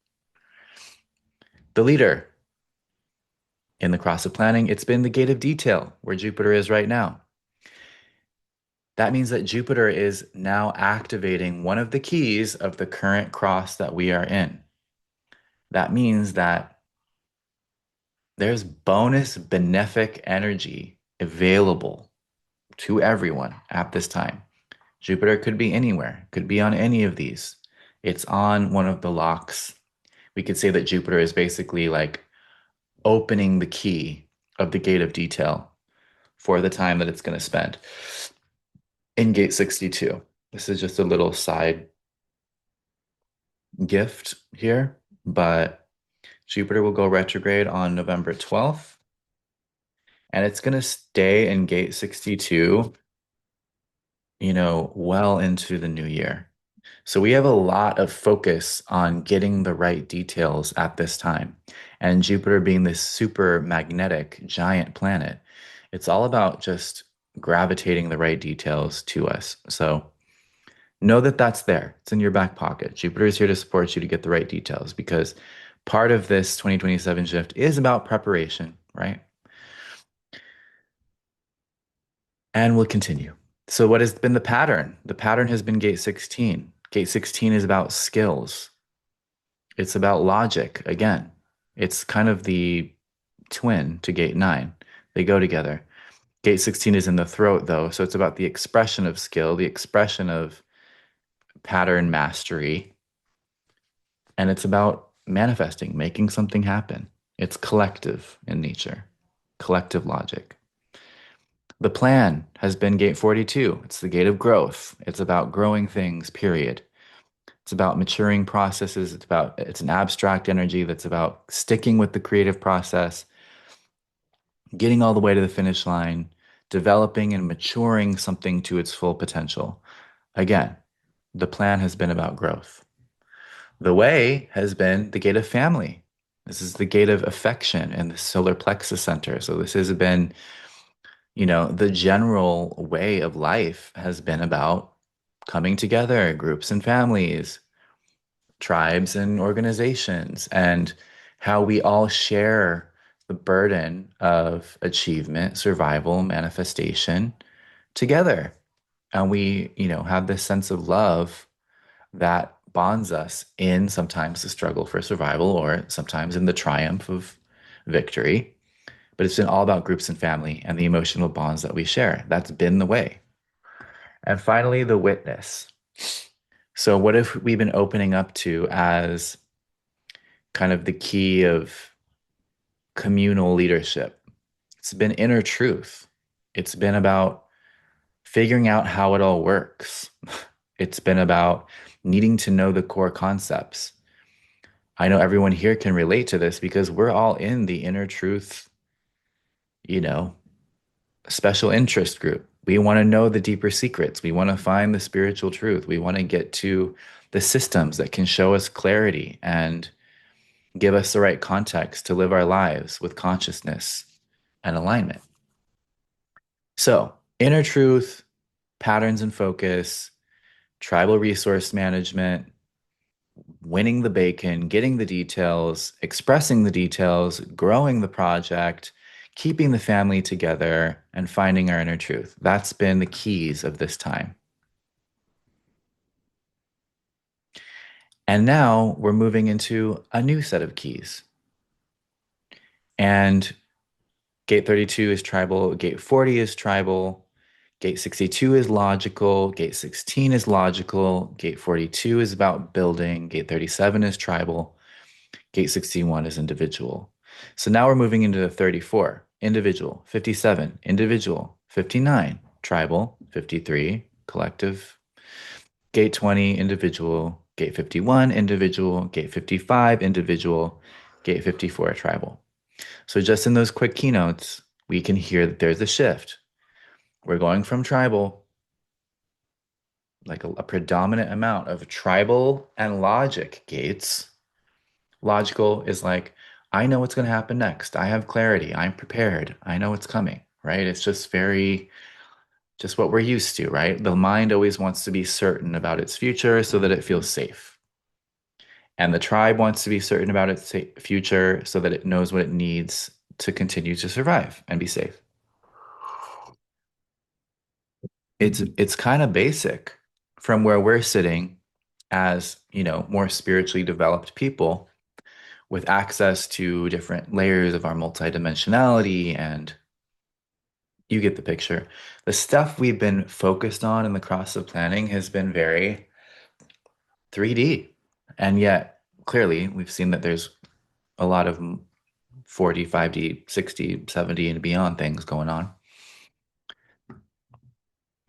The leader in the cross of planning, it's been the gate of detail where Jupiter is right now. That means that Jupiter is now activating one of the keys of the current cross that we are in. That means that there's bonus benefic energy available to everyone at this time. Jupiter could be anywhere, could be on any of these. It's on one of the locks. We could say that Jupiter is basically like opening the key of the gate of detail for the time that it's going to spend in gate 62. This is just a little side gift here, but Jupiter will go retrograde on November 12th, and it's going to stay in gate 62, well into the new year. So we have a lot of focus on getting the right details at this time. And Jupiter being this super magnetic giant planet, it's all about just gravitating the right details to us. So know that that's there. It's in your back pocket. Jupiter is here to support you to get the right details because part of this 2027 shift is about preparation, right? And we'll continue. So, what has been the pattern? The pattern has been gate 16. Gate 16 is about skills, it's about logic. Again, it's kind of the twin to gate 9. They go together. Gate 16 is in the throat, though. So, it's about the expression of skill, the expression of pattern mastery, and it's about manifesting, making something happen. It's collective in nature, collective logic. The plan has been gate 42. It's the gate of growth. It's about growing things, period. It's about maturing processes. It's an abstract energy that's about sticking with the creative process, getting all the way to the finish line, developing and maturing something to its full potential. Again, the plan has been about growth. The way has been the gate of family. This is the gate of affection and the solar plexus center. So this has been, the general way of life has been about coming together, groups and families, tribes and organizations, and how we all share the burden of achievement, survival, manifestation together. And we, have this sense of love that bonds us in sometimes the struggle for survival or sometimes in the triumph of victory. But it's been all about groups and family and the emotional bonds that we share. That's been the way. And finally, the witness. So, what have we been opening up to as kind of the key of communal leadership? It's been inner truth. It's been about figuring out how it all works. It's been about needing to know the core concepts. I know everyone here can relate to this because we're all in the inner truth, you know, special interest group. We want to know the deeper secrets. We want to find the spiritual truth. We want to get to the systems that can show us clarity and give us the right context to live our lives with consciousness and alignment. So, inner truth, patterns and focus, tribal resource management, winning the bacon, getting the details, expressing the details, growing the project, keeping the family together, and finding our inner truth. That's been the keys of this time. And now we're moving into a new set of keys. And gate 32 is tribal, gate 40 is tribal, gate 62 is logical, gate 16 is logical, gate 42 is about building, gate 37 is tribal, gate 61 is individual. So now we're moving into the 34, individual, 57, individual, 59, tribal, 53, collective, gate 20, individual, gate 51, individual, gate 55, individual, gate 54, tribal. So just in those quick keynotes, we can hear that there's a shift. We're going from tribal, like a predominant amount of tribal and logic gates. Logical is like, I know what's going to happen next. I have clarity. I'm prepared. I know what's coming, right? It's just very, just what we're used to, right? The mind always wants to be certain about its future so that it feels safe. And the tribe wants to be certain about its future so that it knows what it needs to continue to survive and be safe. It's kind of basic from where we're sitting as, more spiritually developed people with access to different layers of our multidimensionality, and you get the picture. The stuff we've been focused on in the cross of planning has been very 3D. And yet, clearly, we've seen that there's a lot of 40, 5D, 60, 70, and beyond things going on.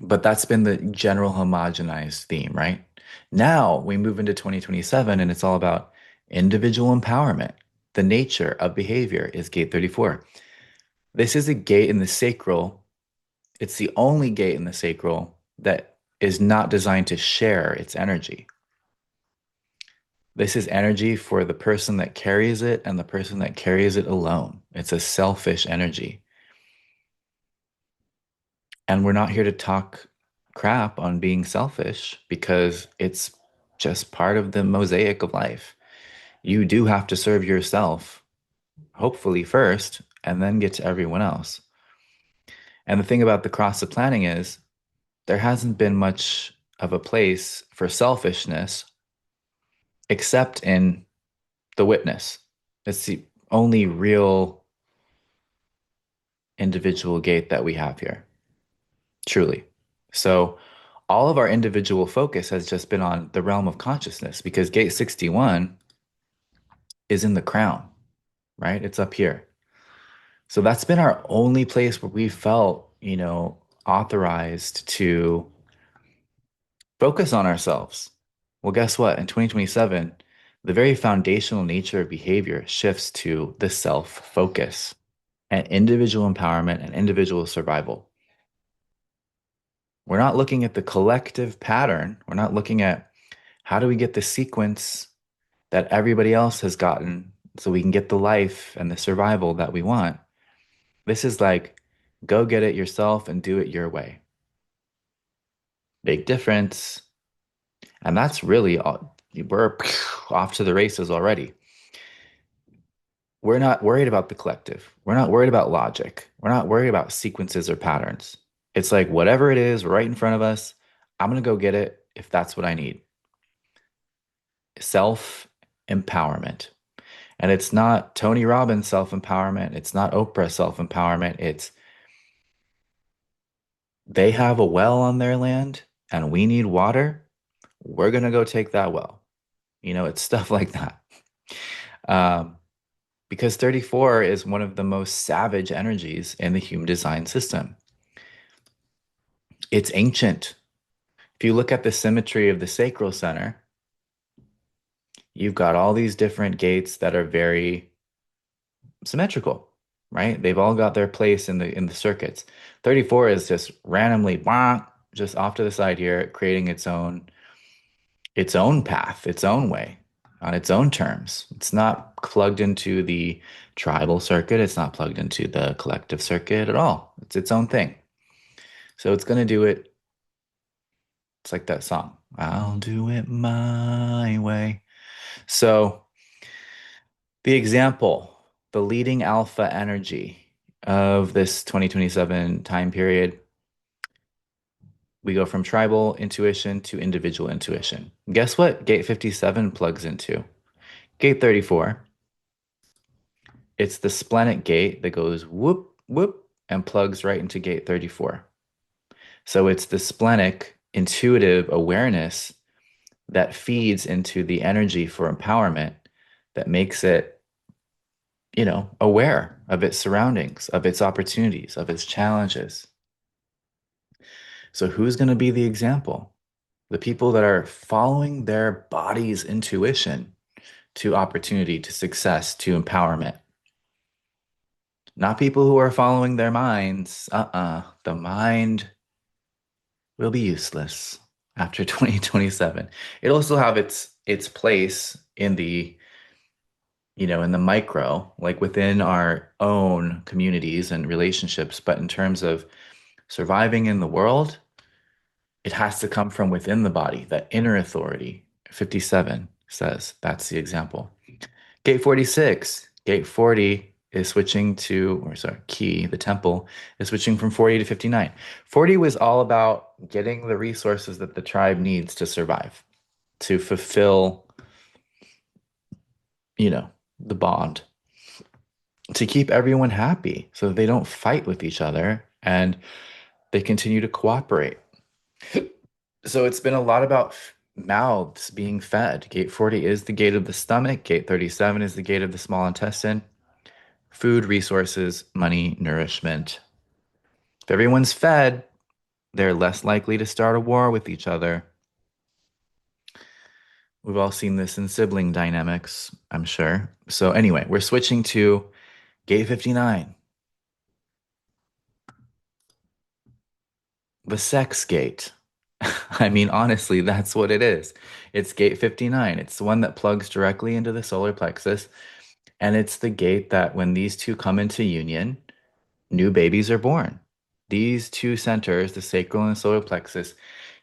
But that's been the general homogenized theme, right? Now we move into 2027 and it's all about individual empowerment. The nature of behavior is gate 34. This is a gate in the sacral. It's the only gate in the sacral that is not designed to share its energy. This is energy for the person that carries it and the person that carries it alone. It's a selfish energy. And we're not here to talk crap on being selfish because it's just part of the mosaic of life. You do have to serve yourself, hopefully first, and then get to everyone else. And the thing about the cross of planning is there hasn't been much of a place for selfishness except in the witness. It's the only real individual gate that we have here, truly. So all of our individual focus has just been on the realm of consciousness because gate 61 is in the crown, right? It's up here. So that's been our only place where we felt, authorized to focus on ourselves. Well, guess what? In 2027, the very foundational nature of behavior shifts to the self focus and individual empowerment and individual survival. We're not looking at the collective pattern. We're not looking at how do we get the sequence that everybody else has gotten so we can get the life and the survival that we want. This is like, go get it yourself and do it your way. Big difference. And that's really all, we're off to the races already. We're not worried about the collective. We're not worried about logic. We're not worried about sequences or patterns. It's like whatever it is right in front of us, I'm going to go get it if that's what I need. Self empowerment. And it's not Tony Robbins self empowerment. It's not Oprah self empowerment. It's they have a well on their land and we need water. We're going to go take that well. It's stuff like that. Um, because 34 is one of the most savage energies in the human design system. It's ancient. If you look at the symmetry of the sacral center, you've got all these different gates that are very symmetrical, right? They've all got their place in the circuits. 34 is just randomly bonk, just off to the side here, creating its own path, its own way, on its own terms. It's not plugged into the tribal circuit, it's not plugged into the collective circuit at all. It's its own thing. So it's going to do it. It's like that song. I'll do it my way. So the example, the leading alpha energy of this 2027 time period, we go from tribal intuition to individual intuition. Guess what gate 57 plugs into? Gate 34. It's the splenic gate that goes whoop, whoop, and plugs right into gate 34. So it's the splenic intuitive awareness that feeds into the energy for empowerment that makes it, aware of its surroundings, of its opportunities, of its challenges. So who's going to be the example? The people that are following their body's intuition to opportunity, to success, to empowerment. Not people who are following their minds. The mind will be useless after 2027. It'll still have its place in the micro, like within our own communities and relationships, but in terms of surviving in the world, it has to come from within the body, that inner authority. 57 says that's the example. Gate 46, gate 40 is switching to, or sorry, key, the temple is switching from 40 to 59. 40 was all about getting the resources that the tribe needs to survive, to fulfill, the bond, to keep everyone happy so that they don't fight with each other and they continue to cooperate. So it's been a lot about mouths being fed. Gate 40 is the gate of the stomach. Gate 37 is the gate of the small intestine. Food, resources, money, nourishment. If everyone's fed, they're less likely to start a war with each other. We've all seen this in sibling dynamics, I'm sure. So anyway, we're switching to gate 59, the sex gate. I mean, honestly, that's what it is. It's gate 59. It's the one that plugs directly into the solar plexus. And it's the gate that when these two come into union, new babies are born. These two centers, the sacral and the solar plexus,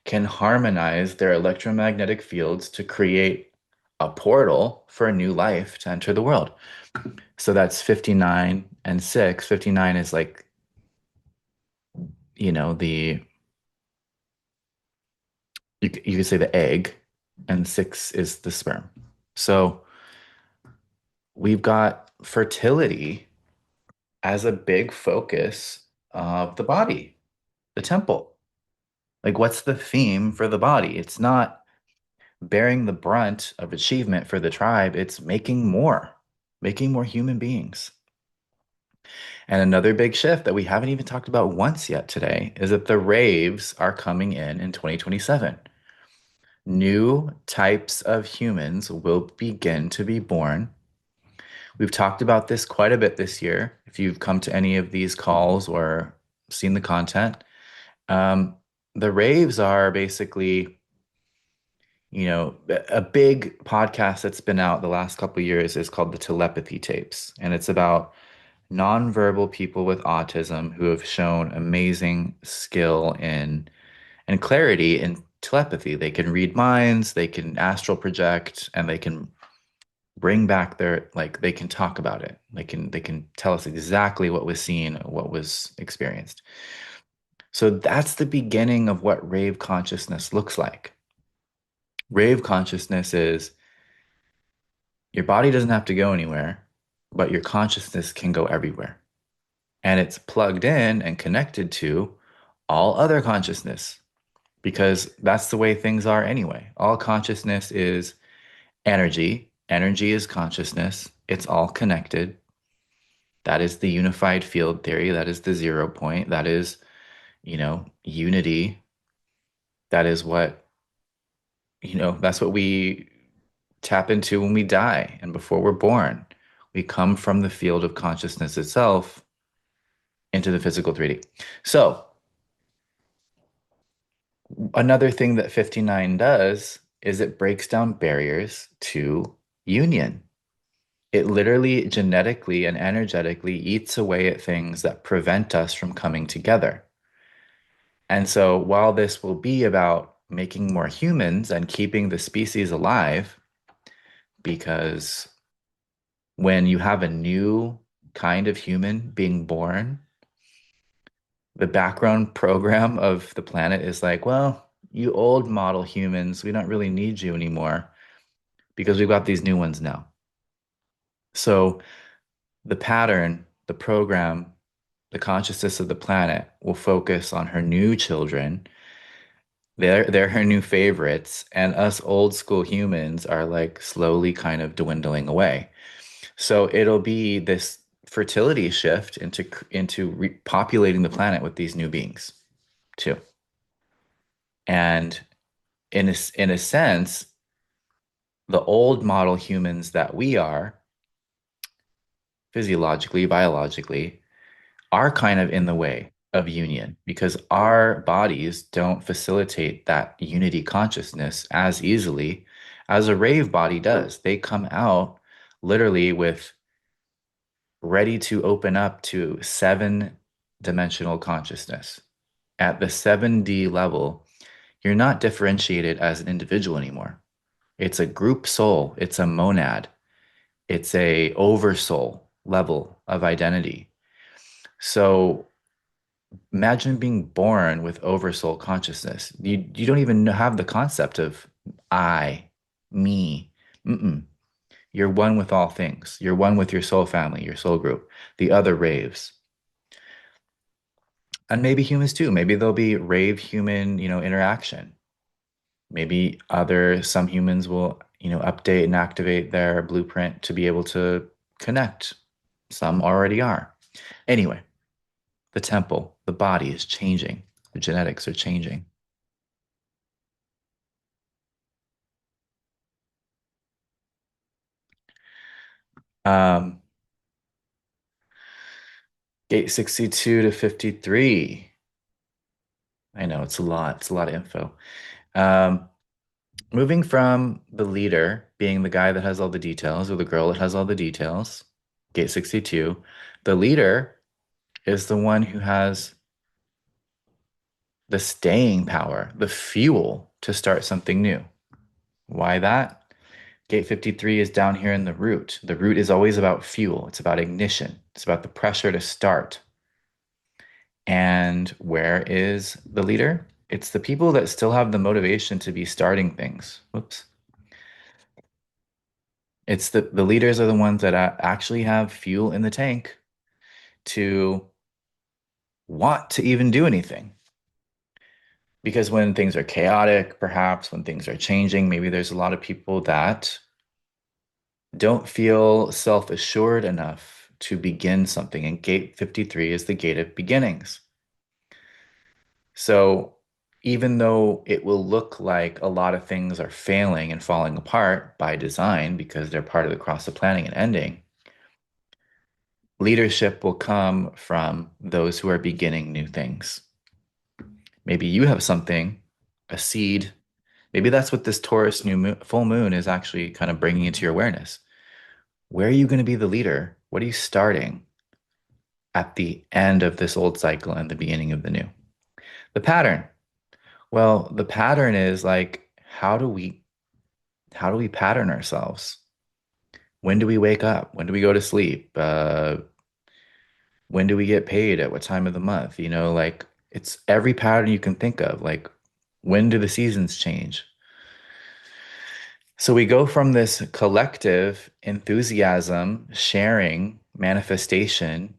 can harmonize their electromagnetic fields to create a portal for a new life to enter the world. So that's 59 and 6. 59 is like, the you could say the egg, and 6 is the sperm. So we've got fertility as a big focus of the body, the temple. Like, what's the theme for the body? It's not bearing the brunt of achievement for the tribe, it's making more human beings. And another big shift that we haven't even talked about once yet today is that the Raves are coming in 2027. New types of humans will begin to be born. We've talked about this quite a bit this year. If you've come to any of these calls or seen the content, um, the Raves are basically, a big podcast that's been out the last couple of years is called the Telepathy Tapes, and it's about nonverbal people with autism who have shown amazing skill in and clarity in telepathy. They can read minds, they can astral project, and they can bring back they can talk about it. They can tell us exactly what was seen, what was experienced. So that's the beginning of what rave consciousness looks like. Rave consciousness is your body doesn't have to go anywhere, but your consciousness can go everywhere. And it's plugged in and connected to all other consciousness because that's the way things are anyway. All consciousness is energy. Energy is consciousness. It's all connected. That is the unified field theory. That is the 0 point. That is, unity. That is what, that's what we tap into when we die and before we're born. We come from the field of consciousness itself into the physical 3D. So, another thing that 59 does is it breaks down barriers to union. It literally genetically and energetically eats away at things that prevent us from coming together. And so, while this will be about making more humans and keeping the species alive, because when you have a new kind of human being born, the background program of the planet is like, well, you old model humans, we don't really need you anymore because we've got these new ones now. So the pattern, the program, the consciousness of the planet will focus on her new children. They're her new favorites, and us old school humans are like slowly kind of dwindling away. So it'll be this fertility shift into repopulating the planet with these new beings too. And in a sense, the old model humans that we are, physiologically, biologically, are kind of in the way of union because our bodies don't facilitate that unity consciousness as easily as a rave body does. They come out literally with ready to open up to seven dimensional consciousness. At the 7D level, you're not differentiated as an individual anymore. It's a group soul, it's a monad, it's a oversoul level of identity. So imagine being born with oversoul consciousness. You don't even have the concept of I, me. Mm-mm. You're one with all things. You're one with your soul family, your soul group, the other raves. And maybe humans too. Maybe there'll be rave human, interaction. Maybe some humans will, update and activate their blueprint to be able to connect. Some already are. Anyway, the temple, the body is changing. The genetics are changing. Um, Gate 62 to 53. I know it's a lot. It's a lot of info. Um, Moving from the leader being the guy that has all the details or the girl that has all the details, Gate 62, the leader is the one who has the staying power, the fuel to start something new. Why that? Gate 53 is down here in the root. The root is always about fuel, it's about ignition, it's about the pressure to start. And where is the leader? It's the people that still have the motivation to be starting things. Whoops. It's the leaders are the ones that actually have fuel in the tank to want to even do anything. Because when things are chaotic, perhaps when things are changing, maybe there's a lot of people that don't feel self-assured enough to begin something. And gate 53 is the gate of beginnings. So even though it will look like a lot of things are failing and falling apart by design because they're part of the cross of planning and ending, leadership will come from those who are beginning new things. Maybe you have something, a seed. Maybe that's what this Taurus full moon is actually kind of bringing into your awareness. Where are you going to be the leader? What are you starting at the end of this old cycle and the beginning of the new? The pattern. Well, the pattern is like, how do we pattern ourselves? When do we wake up? When do we go to sleep? When do we get paid? At what time of the month? Like it's every pattern you can think of. Like when do the seasons change? So we go from this collective enthusiasm, sharing, manifestation,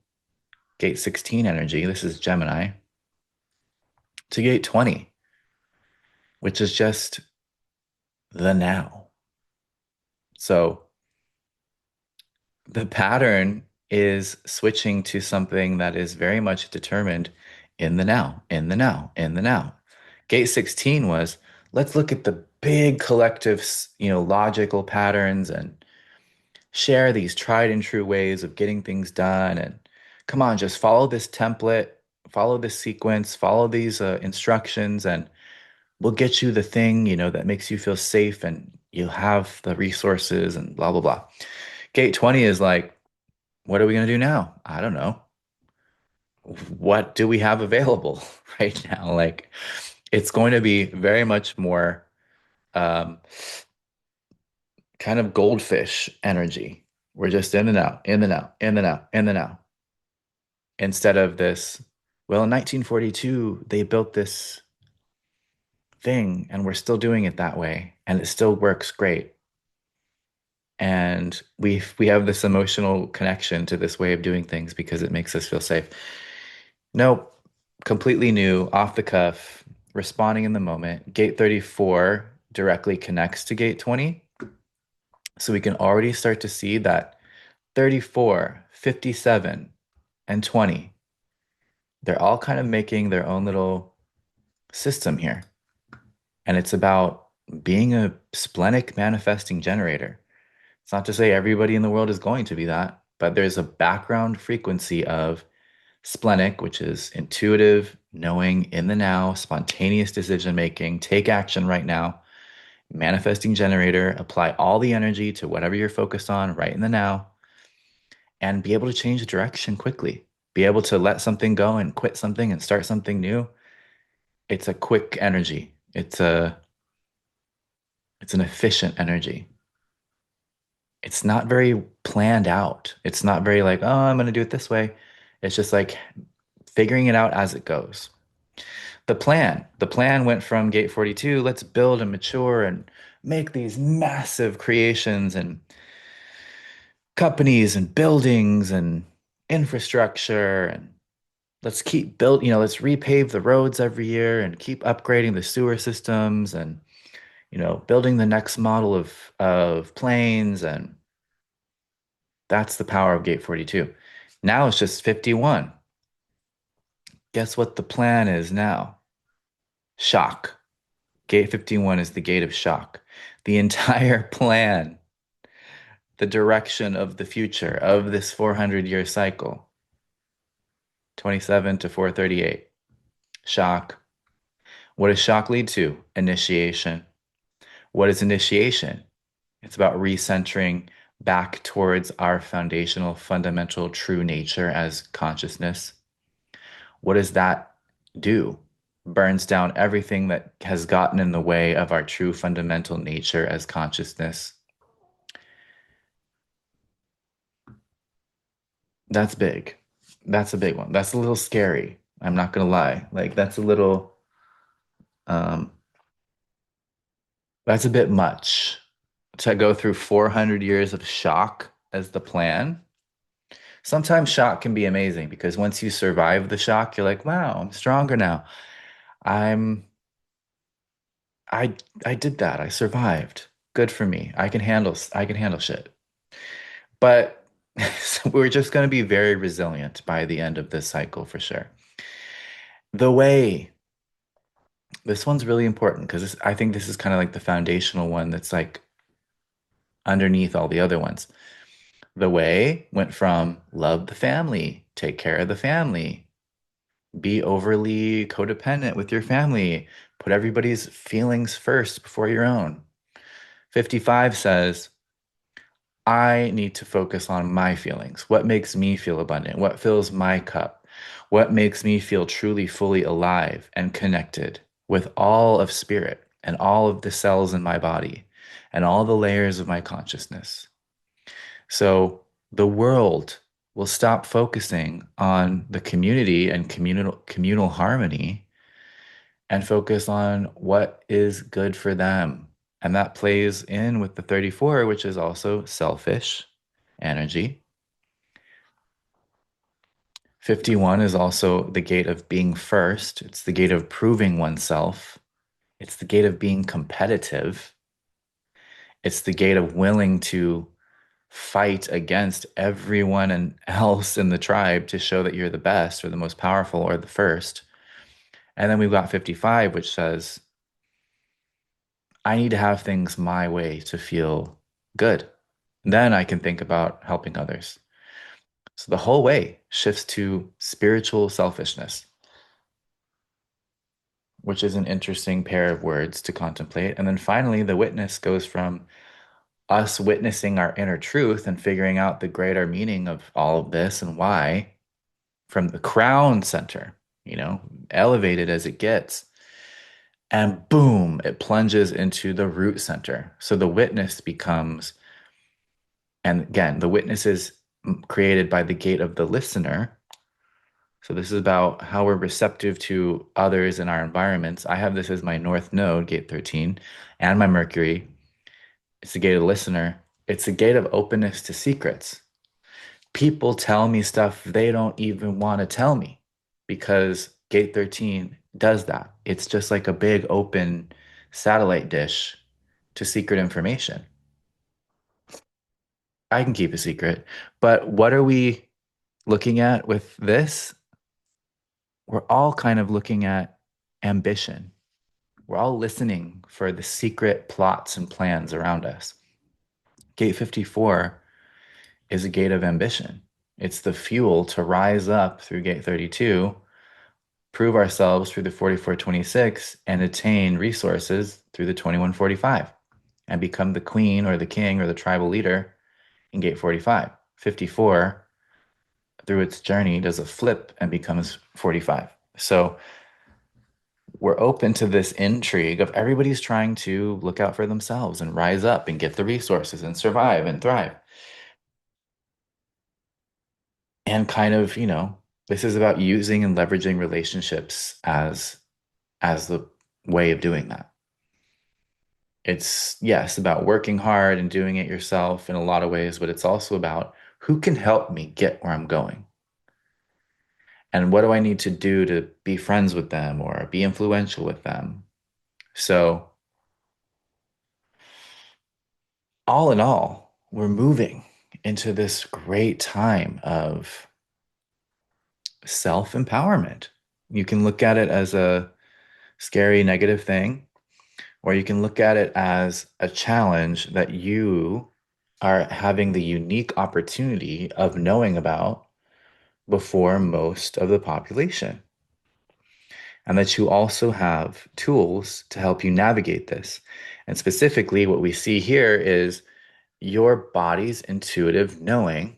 gate 16 energy, this is Gemini, to gate 20, which is just the now. So the pattern is switching to something that is very much determined in the now, in the now, in the now. Gate 16 was, let's look at the big collective, logical patterns and share these tried and true ways of getting things done. And come on, just follow this template, follow this sequence, follow these instructions, and we'll get you the thing, that makes you feel safe and you'll have the resources and blah, blah, blah. Gate 20 is like, what are we going to do now? I don't know. What do we have available right now? Like, it's going to be very much more um, kind of goldfish energy. We're just in and out, in and out, in and out, in and out. Instead of this, well, in 1942, they built this thing and we're still doing it that way and it still works great. And we have this emotional connection to this way of doing things because it makes us feel safe. Nope, completely new, off the cuff, responding in the moment. Gate 34 directly connects to gate 20. So we can already start to see that 34, 57, and 20, they're all kind of making their own little system here. And it's about being a splenic manifesting generator. It's not to say everybody in the world is going to be that, but there's a background frequency of splenic, which is intuitive, knowing in the now, spontaneous decision making, take action right now, manifesting generator, apply all the energy to whatever you're focused on right in the now, and be able to change direction quickly. Be able to let something go and quit something and start something new. It's a quick energy. It's an efficient energy. It's not very planned out. It's not very like, oh, I'm going to do it this way. It's just like figuring it out as it goes. The plan went from gate 42, let's build and mature and make these massive creations and companies and buildings and infrastructure and let's repave the roads every year and keep upgrading the sewer systems and building the next model of planes, and that's the power of gate 42. Now it's just 51. Guess what the plan is now? Shock. Gate 51 is the gate of shock. The entire plan, the direction of the future of this 400-year cycle, 27 to 438. Shock. What does shock lead to? Initiation. What is initiation? It's about recentering back towards our foundational, fundamental, true nature as consciousness. What does that do? Burns down everything that has gotten in the way of our true fundamental nature as consciousness. That's big. That's a big one. That's a little scary. I'm not gonna lie. Like um, that's a bit much to go through 400 years of shock as the plan. Sometimes shock can be amazing because once you survive the shock, you're like, wow, I'm stronger now. I'm I I did that. I survived. Good for me. I can handle shit. But so we're just going to be very resilient by the end of this cycle for sure. The way, this one's really important because I think this is kind of like the foundational one that's like underneath all the other ones. The way went from love the family, take care of the family, be overly codependent with your family, put everybody's feelings first before your own. 55 says, I need to focus on my feelings. What makes me feel abundant? What fills my cup? What makes me feel truly, fully alive and connected with all of spirit and all of the cells in my body and all the layers of my consciousness? So the world will stop focusing on the community and communal harmony and focus on what is good for them. And that plays in with the 34, which is also selfish energy. 51 is also the gate of being first. It's the gate of proving oneself. It's the gate of being competitive. It's the gate of willing to fight against everyone else in the tribe to show that you're the best or the most powerful or the first. And then we've got 55, which says, I need to have things my way to feel good. Then I can think about helping others. So the whole way shifts to spiritual selfishness, which is an interesting pair of words to contemplate. And then finally, the witness goes from us witnessing our inner truth and figuring out the greater meaning of all of this and why from the crown center, elevated as it gets. And boom, it plunges into the root center. So the witness becomes, and again, the witness is created by the gate of the listener. So this is about how we're receptive to others in our environments. I have this as my north node, gate 13, and my Mercury. It's the gate of the listener. It's a gate of openness to secrets. People tell me stuff they don't even want to tell me because gate 13 does that. It's just like a big open satellite dish to secret information. I can keep a secret, but what are we looking at with this? We're all kind of looking at ambition. We're all listening for the secret plots and plans around us. Gate 54 is a gate of ambition. It's the fuel to rise up through gate 32, prove ourselves through the 4426, and attain resources through the 2145, and become the queen or the king or the tribal leader in gate 45. 54, through its journey, does a flip and becomes 45. So we're open to this intrigue of everybody's trying to look out for themselves and rise up and get the resources and survive and thrive. And kind of, this is about using and leveraging relationships as the way of doing that. It's, yes, about working hard and doing it yourself in a lot of ways, but it's also about who can help me get where I'm going. And what do I need to do to be friends with them or be influential with them? So, all in all, we're moving into this great time of self-empowerment. You can look at it as a scary negative thing, or you can look at it as a challenge that you are having the unique opportunity of knowing about before most of the population. And that you also have tools to help you navigate this. And specifically, what we see here is your body's intuitive knowing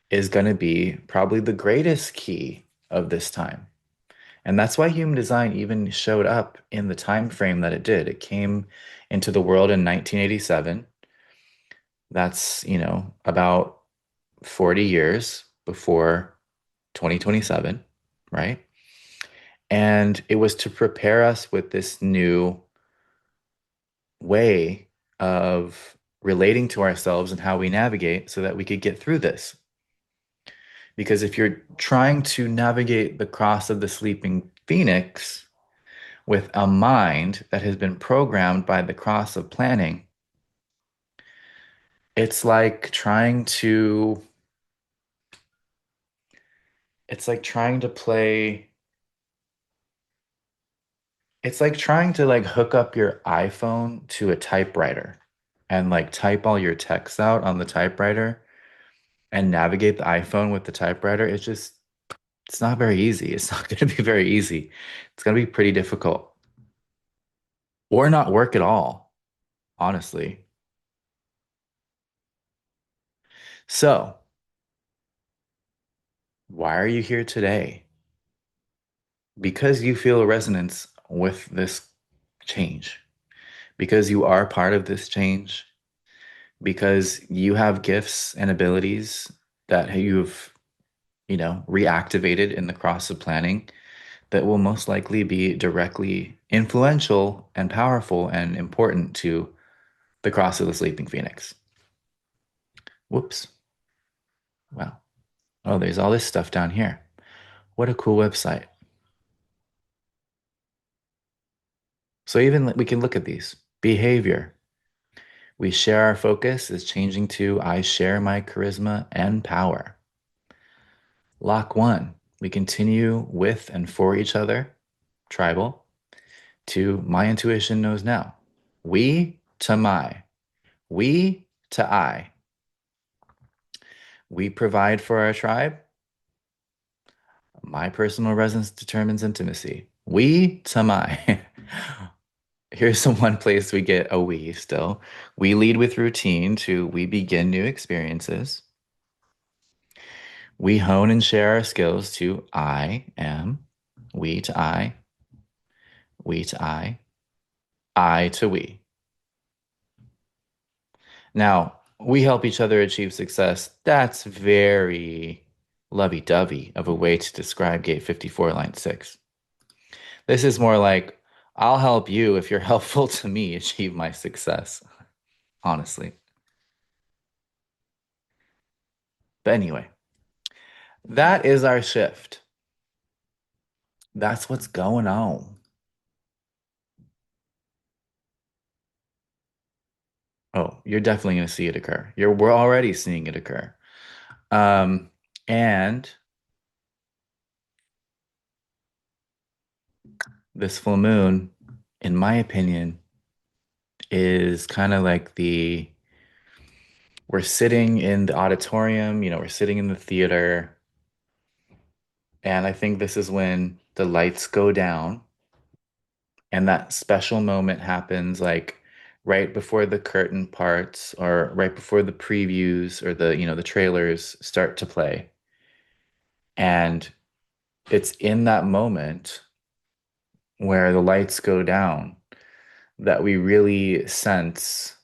is going to be probably the greatest key of this time. And that's why human design even showed up in the time frame that it did. It came into the world in 1987. That's, about 40 years before 2027, right? And it was to prepare us with this new way of relating to ourselves and how we navigate so that we could get through this. Because if you're trying to navigate the cross of the sleeping phoenix with a mind that has been programmed by the cross of planning, it's like trying to play, it's like trying to like hook up your iPhone to a typewriter and like type all your texts out on the typewriter and navigate the iPhone with the typewriter. It's not very easy. It's not going to be very easy. It's going to be pretty difficult or not work at all, honestly. So, why are you here today? Because you feel a resonance with this change, because you are part of this change, because you have gifts and abilities that you've, reactivated in the cross of planning that will most likely be directly influential and powerful and important to the cross of the sleeping phoenix. Whoops. Wow. Oh, there's all this stuff down here. What a cool website. So even we can look at these. Behavior. We share our focus is changing to I share my charisma and power. Lock one. We continue with and for each other. tribal, to my intuition knows now. We to my, we to I. We provide for our tribe. My personal resonance determines intimacy. We to my. Here's the one place we get a we still. We lead with routine to we begin new experiences. We hone and share our skills to I am. We to I. We to I to we. Now, we help each other achieve success. That's very lovey-dovey of a way to describe gate 54, line 6. This is more like, I'll help you if you're helpful to me achieve my success, honestly. But anyway, that is our shift. That's what's going on. Oh, you're definitely going to see it occur. We're already seeing it occur. Um, and this full moon, in my opinion, is kind of like we're sitting in the auditorium, we're sitting in the theater, and I think this is when the lights go down and that special moment happens like right before the curtain parts or right before the previews or the trailers start to play. And it's in that moment where the lights go down that we really sense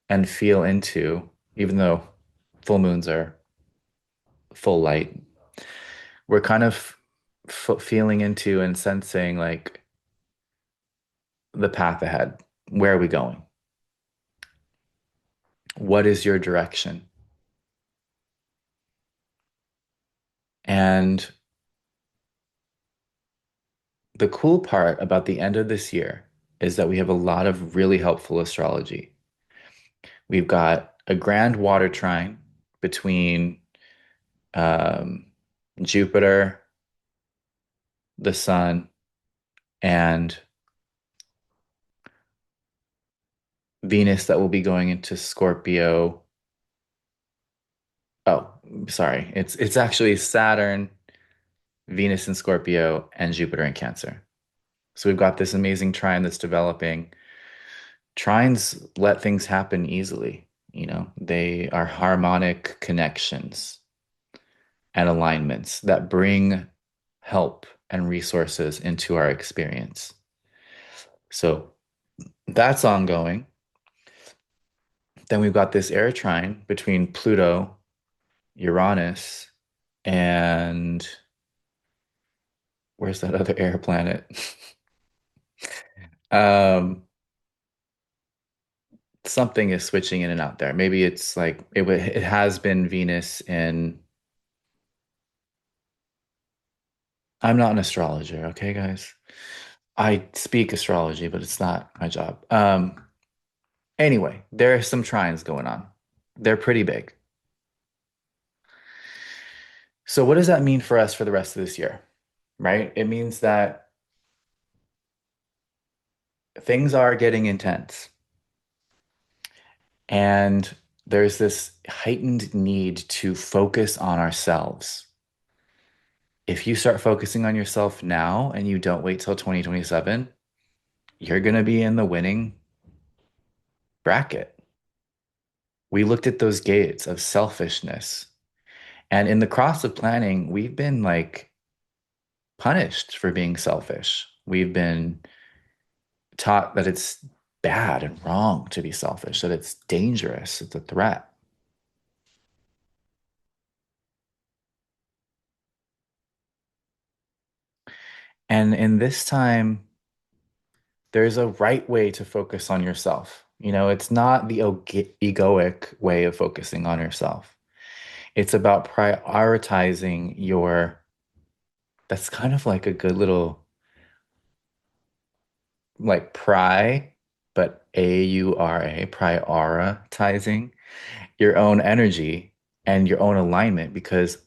and feel into, even though full moons are full light, we're kind of feeling into and sensing like the path ahead. Where are we going? What is your direction? And the cool part about the end of this year is that we have a lot of really helpful astrology. We've got a grand water trine between um, Jupiter, the sun, and Venus that will be going into Scorpio. Oh, sorry. It's actually Saturn, Venus in Scorpio, and Jupiter in Cancer. So we've got this amazing trine that's developing. Trines let things happen easily. They are harmonic connections and alignments that bring help and resources into our experience. So that's ongoing. Then we've got this air trine between Pluto, Uranus, and where's that other air planet? um, Something is switching in and out there. Maybe it's like it has been Venus in. I'm not an astrologer, okay, guys? I speak astrology, but it's not my job. Anyway, there are some trines going on. They're pretty big. So what does that mean for us for the rest of this year? Right? It means that things are getting intense. And there's this heightened need to focus on ourselves. If you start focusing on yourself now and you don't wait till 2027, you're going to be in the winning bracket. We looked at those gates of selfishness. And in the cross of planning, we've been like punished for being selfish. We've been taught that it's bad and wrong to be selfish, that it's dangerous, it's a threat. And in this time, there's a right way to focus on yourself. It's not the egoic way of focusing on yourself. It's about prioritizing that's kind of like a good little, like but AURA, prioritizing your own energy and your own alignment. Because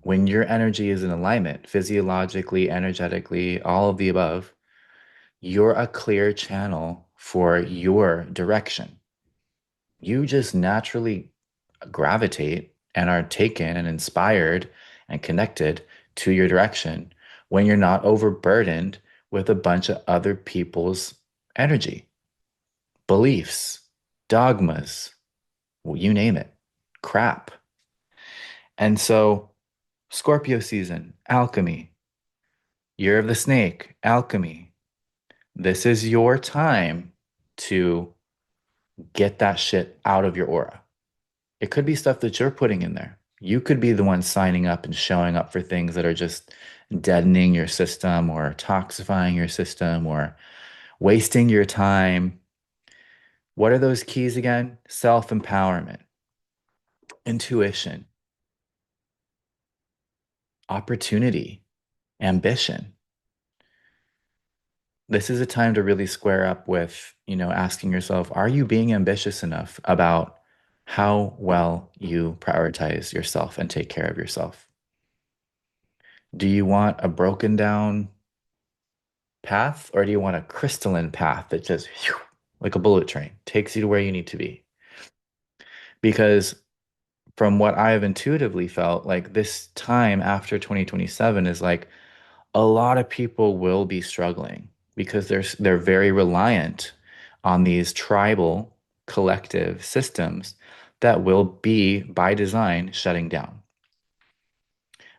when your energy is in alignment, physiologically, energetically, all of the above, you're a clear channel for your direction. You just naturally gravitate and are taken and inspired and connected to your direction when you're not overburdened with a bunch of other people's energy, beliefs, dogmas, well, you name it, crap. And so, Scorpio season, alchemy, year of the snake, alchemy. This is your time to get that shit out of your aura. It could be stuff that you're putting in there. You could be the one signing up and showing up for things that are just deadening your system or toxifying your system or wasting your time. What are those keys again? Self-empowerment, intuition, opportunity, ambition. This is a time to really square up with, asking yourself, are you being ambitious enough about how well you prioritize yourself and take care of yourself? Do you want a broken down path, or do you want a crystalline path that just whew, like a bullet train takes you to where you need to be? Because from what I have intuitively felt, like this time after 2027 is like a lot of people will be struggling because they're very reliant on these tribal collective systems that will be by design shutting down.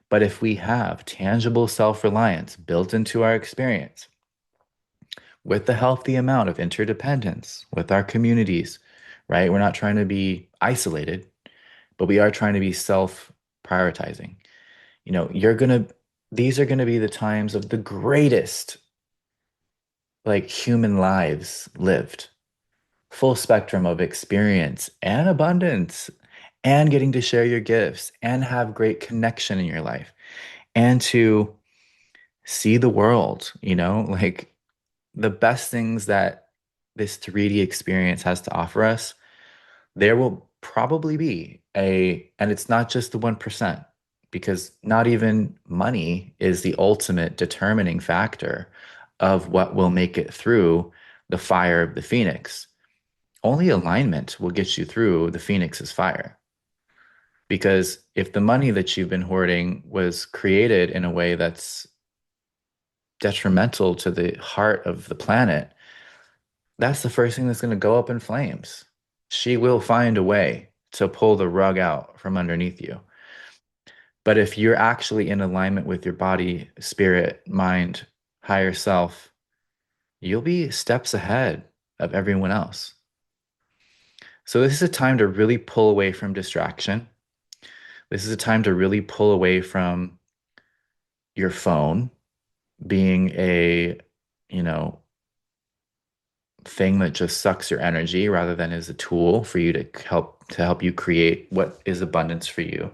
But if we have tangible self-reliance built into our experience, with the healthy amount of interdependence with our communities, right? We're not trying to be isolated, but we are trying to be self-prioritizing. You're gonna, these are gonna be the times of the greatest, like, human lives lived, full spectrum of experience and abundance, and getting to share your gifts and have great connection in your life and to see the world, like the best things that this 3D experience has to offer us, there will probably be and it's not just the 1%, because not even money is the ultimate determining factor of what will make it through the fire of the phoenix. Only alignment will get you through the phoenix's fire. Because if the money that you've been hoarding was created in a way that's detrimental to the heart of the planet, that's the first thing that's going to go up in flames. She will find a way to pull the rug out from underneath you. But if you're actually in alignment with your body, spirit, mind, higher self, you'll be steps ahead of everyone else. So this is a time to really pull away from distraction. This is a time to really pull away from your phone being a, you know, thing that just sucks your energy rather than as a tool for you to help you create what is abundance for you.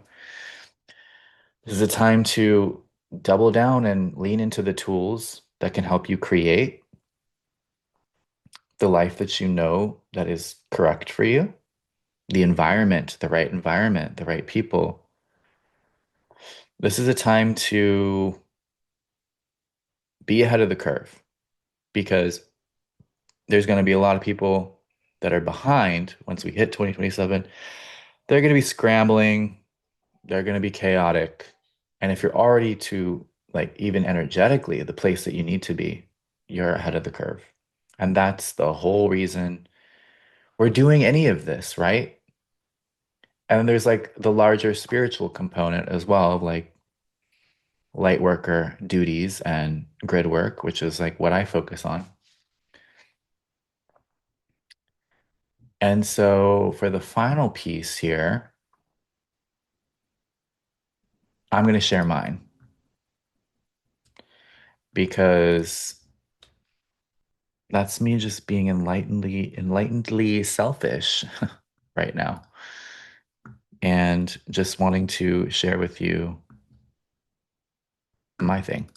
This is a time to double down and lean into the tools that can help you create the life that you know that is correct for you, the right people. This is a time to be ahead of the curve because there's going to be a lot of people that are behind once we hit 2027. They're going to be scrambling, they're going to be chaotic. And if you're already to, like, even energetically the place that you need to be, you're ahead of the curve. And that's the whole reason we're doing any of this, right? And then there's like the larger spiritual component as well, of like light worker duties and grid work, which is like what I focus on. And so for the final piece here, I'm going to share mine because that's me just being enlightenedly selfish right now and just wanting to share with you my thing.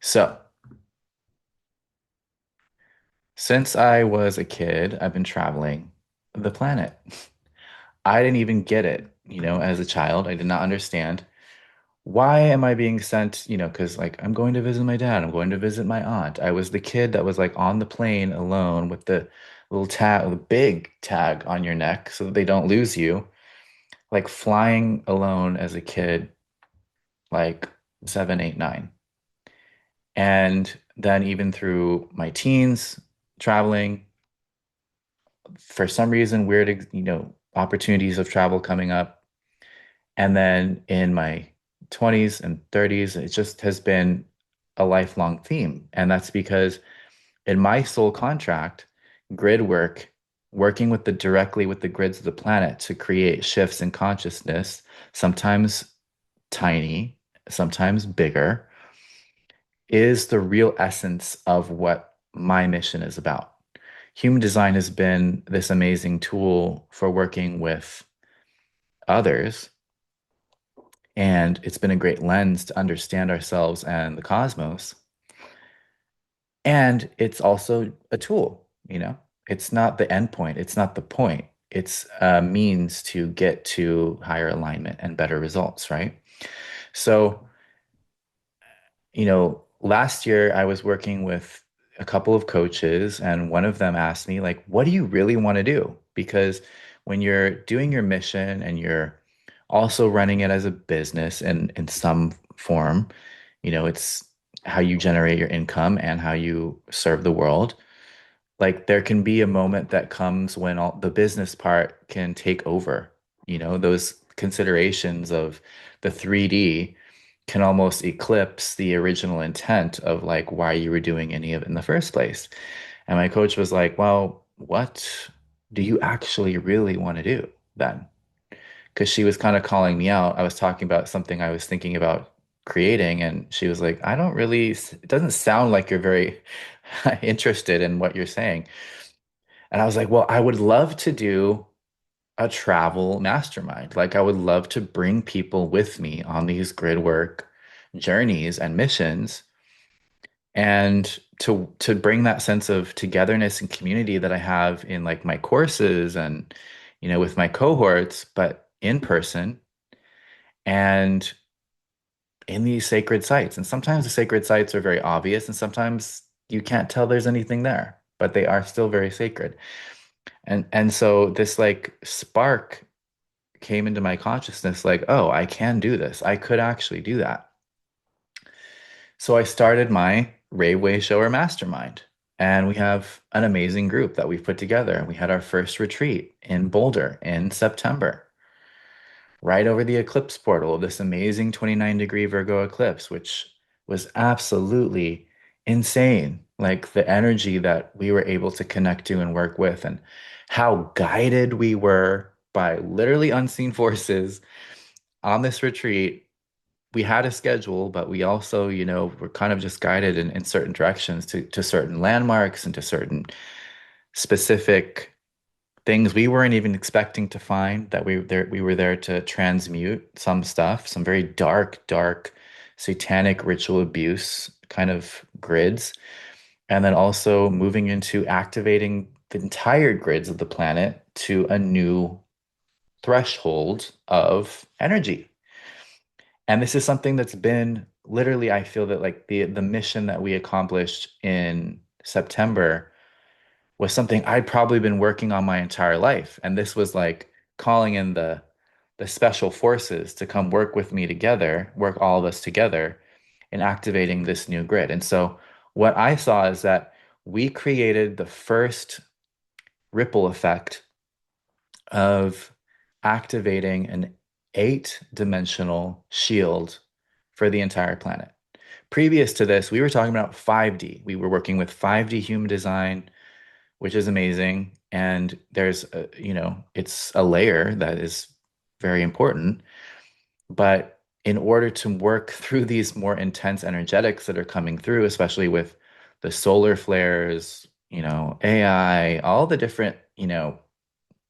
So, since I was a kid, I've been traveling the planet. I didn't even get it, as a child. I did not understand why am I being sent, because like I'm going to visit my dad, I'm going to visit my aunt. I was the kid that was like on the plane alone with the little tag, the big tag on your neck so that they don't lose you, like flying alone as a kid, like 7, 8, 9. And then even through my teens, traveling, for some reason, weird, opportunities of travel coming up. And then in my 20s and 30s, it just has been a lifelong theme. And that's because in my soul contract, grid work, working with the directly with the grids of the planet to create shifts in consciousness, sometimes tiny, sometimes bigger, is the real essence of what my mission is about. Human design has been this amazing tool for working with others, and it's been a great lens to understand ourselves and the cosmos. And it's also a tool, It's not the end point, it's not the point. It's a means to get to higher alignment and better results, right? So, last year I was working with a couple of coaches, and one of them asked me, like, what do you really want to do? Because when you're doing your mission and you're also running it as a business in some form, it's how you generate your income and how you serve the world. Like there can be a moment that comes when all the business part can take over, those considerations of the 3D can almost eclipse the original intent of like why you were doing any of it in the first place. And my coach was like, well, what do you actually really want to do then? Because she was kind of calling me out. I was talking about something I was thinking about creating, and she was like, I don't really, it doesn't sound like you're very interested in what you're saying. And I was like, well, I would love to do a travel mastermind. Like, I would love to bring people with me on these grid work journeys and missions, and to bring that sense of togetherness and community that I have in like my courses and with my cohorts, but in person and in these sacred sites. And sometimes the sacred sites are very obvious, and sometimes you can't tell there's anything there, but they are still very sacred. And so this like spark came into my consciousness like, oh, I can do this. I could actually do that. So I started my Raveway Shower Mastermind. And we have an amazing group that we've put together. We had our first retreat in Boulder in September, right over the eclipse portal of this amazing 29-degree Virgo eclipse, which was absolutely insane. Like the energy that we were able to connect to and work with, and how guided we were by literally unseen forces on this retreat. We had a schedule, but we also, were kind of just guided in certain directions to certain landmarks and to certain specific things we weren't even expecting to find, that we were there to transmute some stuff, some very dark satanic ritual abuse kind of grids, and then also moving into activating the entire grids of the planet to a new threshold of energy. And this is something that's been literally, I feel that like the mission that we accomplished in September was something I'd probably been working on my entire life. And this was like calling in the special forces to come work with me together, work all of us together in activating this new grid. And so what I saw is that we created the first ripple effect of activating an 8-dimensional shield for the entire planet. Previous to this, we were talking about 5D. We were working with 5D human design, which is amazing. And there's, it's a layer that is very important. But in order to work through these more intense energetics that are coming through, especially with the solar flares, AI, all the different,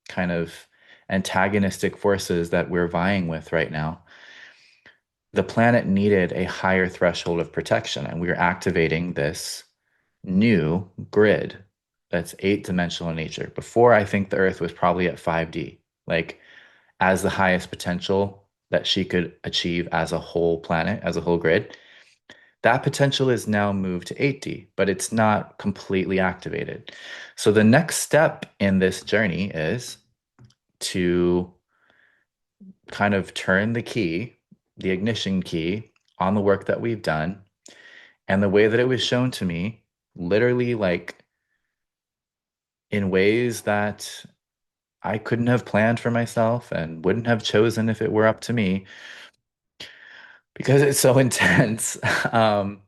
kind of antagonistic forces that we're vying with right now, the planet needed a higher threshold of protection. And we are activating this new grid that's 8-dimensional in nature. Before, I think the Earth was probably at 5D, like as the highest potential. that she could achieve as a whole planet, as a whole grid. That potential is now moved to 8D, but it's not completely activated. So the next step in this journey is to kind of turn the key, the ignition key, on the work that we've done. And the way that it was shown to me, literally like in ways that I couldn't have planned for myself and wouldn't have chosen if it were up to me, because it's so intense. Um,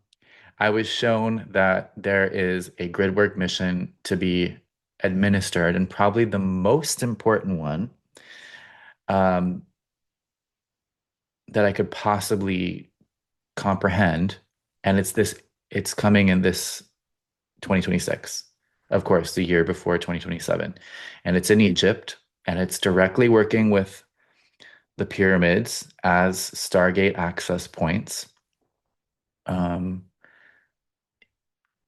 I was shown that there is a gridwork mission to be administered, and probably the most important one um, that I could possibly comprehend. And it's coming in this 2026, of course, the year before 2027. And it's in Egypt, and it's directly working with the pyramids as Stargate access points. Um,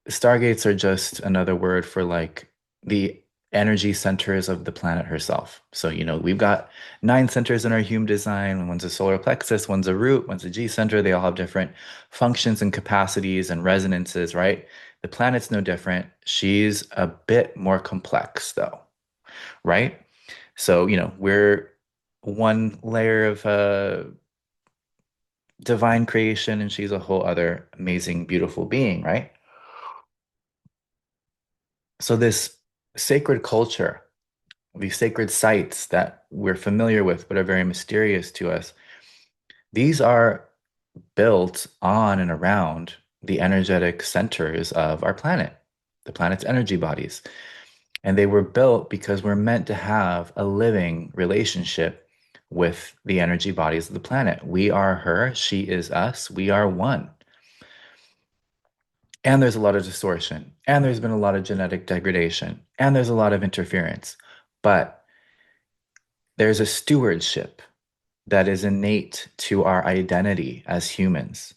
Stargates are just another word for like the energy centers of the planet herself. So, we've got 9 centers in our human design. One's a solar plexus, one's a root, one's a G center. They all have different functions and capacities and resonances, right? The planet's no different. She's a bit more complex, though, right? So, we're one layer of divine creation, and she's a whole other amazing, beautiful being, right? So, this sacred culture, these sacred sites that we're familiar with but are very mysterious to us, these are built on and around the energetic centers of our planet, the planet's energy bodies. And they were built because we're meant to have a living relationship with the energy bodies of the planet. We are her, she is us, we are one. And there's a lot of distortion, and there's been a lot of genetic degradation, and there's a lot of interference. But there's a stewardship that is innate to our identity as humans.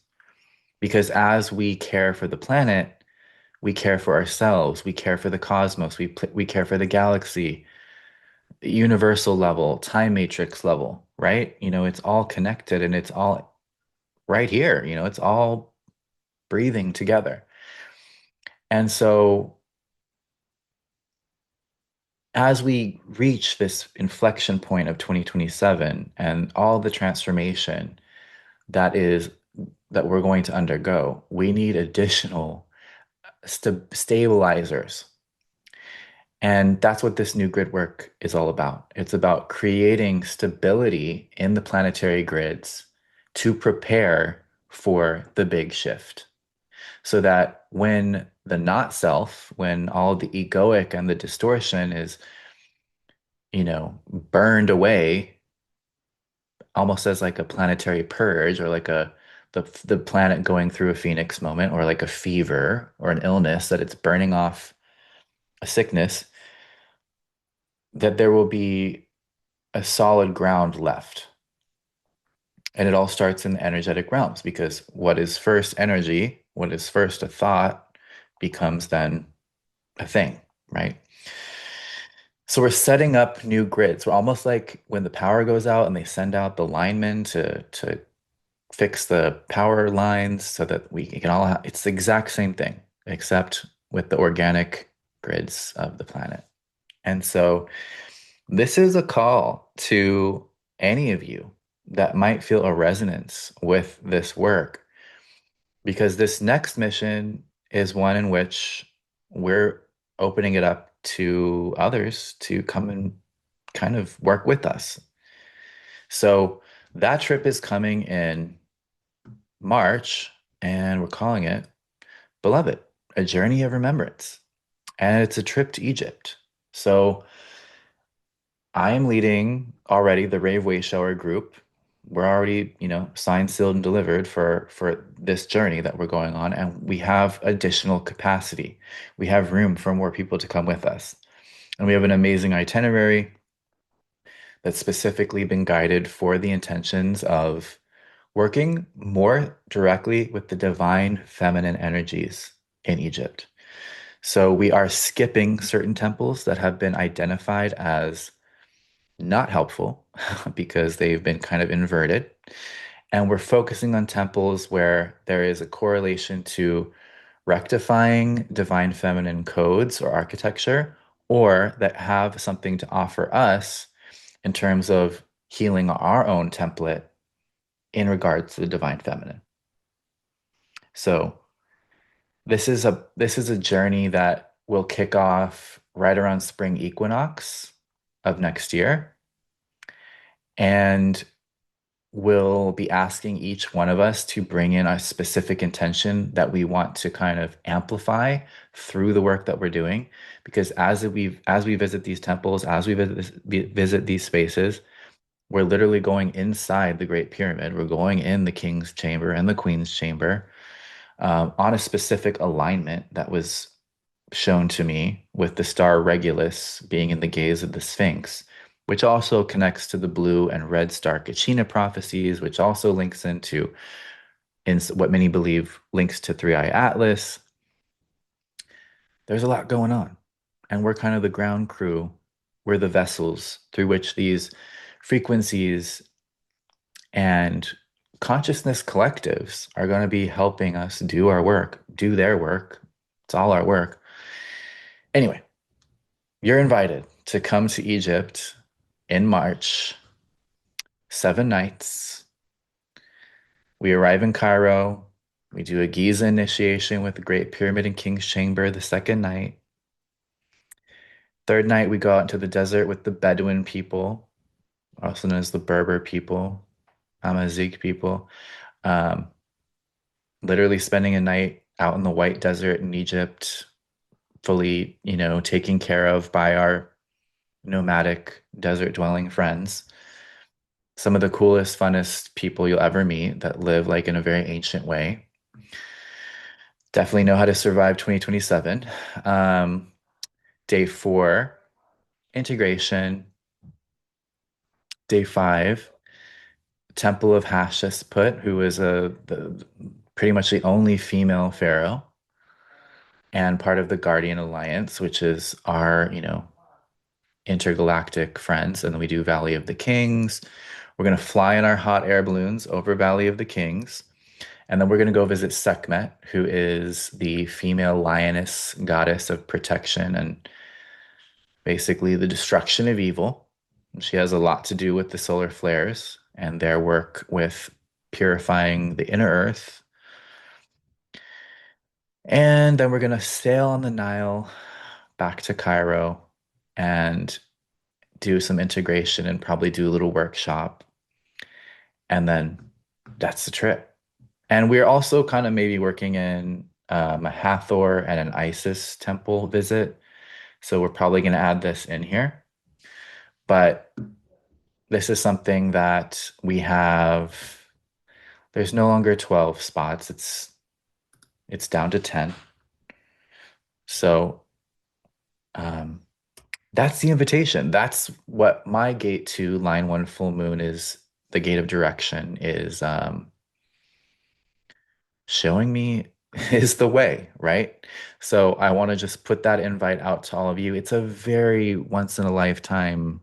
Because as we care for the planet, we care for ourselves, we care for the cosmos, we care for the galaxy, universal level, time matrix level, right? It's all connected and it's all right here, it's all breathing together. And so as we reach this inflection point of 2027 and all the transformation that is that we're going to undergo, we need additional stabilizers. And that's what this new grid work is all about. It's about creating stability in the planetary grids to prepare for the big shift. So that when the not self, when all the egoic and the distortion is, burned away, almost as like a planetary purge, or like the planet going through a phoenix moment, or like a fever or an illness that it's burning off a sickness, that there will be a solid ground left. And it all starts in the energetic realms, because what is first energy, what is first a thought, becomes then a thing, right? So we're setting up new grids. We're almost like when the power goes out and they send out the linemen to fix the power lines so that we can all have, it's the exact same thing, except with the organic grids of the planet. And so this is a call to any of you that might feel a resonance with this work, because this next mission is one in which we're opening it up to others to come and kind of work with us. So that trip is coming in March, and we're calling it Beloved, a journey of remembrance. And it's a trip to Egypt. So I am leading already the Rave Way Shower group. We're already, signed, sealed, and delivered for this journey that we're going on, and we have additional capacity. We have room for more people to come with us. And we have an amazing itinerary that's specifically been guided for the intentions of working more directly with the divine feminine energies in Egypt. So we are skipping certain temples that have been identified as not helpful. because they've been kind of inverted. And we're focusing on temples where there is a correlation to rectifying divine feminine codes or architecture, or that have something to offer us in terms of healing our own template in regards to the divine feminine. So this is a journey that will kick off right around spring equinox of next year. And we'll be asking each one of us to bring in a specific intention that we want to kind of amplify through the work that we're doing. Because as we visit these temples, as we visit these spaces, we're literally going inside the Great Pyramid. We're going in the King's Chamber and the Queen's Chamber on a specific alignment that was shown to me with the star Regulus being in the gaze of the Sphinx, which also connects to the blue and red star Kachina prophecies, which also links into in what many believe links to Three Eye Atlas. There's a lot going on, and we're kind of the ground crew. We're the vessels through which these frequencies and consciousness collectives are going to be helping us do our work, do their work. It's all our work. Anyway, you're invited to come to Egypt in March, 7 nights. We arrive in Cairo. We do a Giza initiation with the Great Pyramid and King's Chamber the second night. Third night, we go out into the desert with the Bedouin people, also known as the Berber people, Amazigh people. Um, Literally spending a night out in the white desert in Egypt, fully, taken care of by our nomadic desert dwelling friends. Some of the coolest, funnest people you'll ever meet that live like in a very ancient way. Definitely know how to survive 2027. Um, Day 4, integration. Day 5, Temple of Hatshepsut, who is pretty much the only female pharaoh and part of the Guardian Alliance, which is our, intergalactic friends. And then we do Valley of the Kings. We're going to fly in our hot air balloons over Valley of the Kings. And then we're going to go visit Sekhmet, who is the female lioness goddess of protection and basically the destruction of evil. She has a lot to do with the solar flares and their work with purifying the inner earth. And then we're going to sail on the Nile back to Cairo and do some integration and probably do a little workshop. And then that's the trip. And we're also kind of maybe working in a Hathor and an Isis temple visit. So we're probably going to add this in here. But this is something that we have. There's no longer 12 spots. It's down to 10. So um, that's the invitation. That's what my gate to line one full moon is. The gate of direction is showing me is the way, right? So I want to just put that invite out to all of you. It's a very once in a lifetime.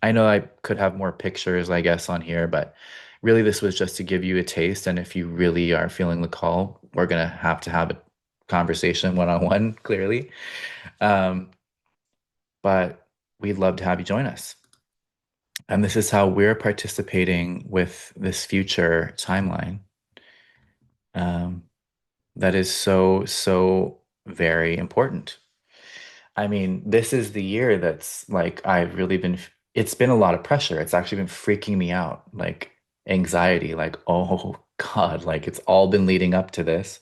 I know I could have more pictures, I guess, on here, but really this was just to give you a taste. And if you really are feeling the call, we're gonna have to have a conversation one-on-one, clearly. Um, but we'd love to have you join us. And this is how we're participating with this future timeline. Um, that is so, so very important. I mean, this is the year that's like I've really been, it's been a lot of pressure. It's actually been freaking me out, like anxiety, like, oh God, like it's all been leading up to this.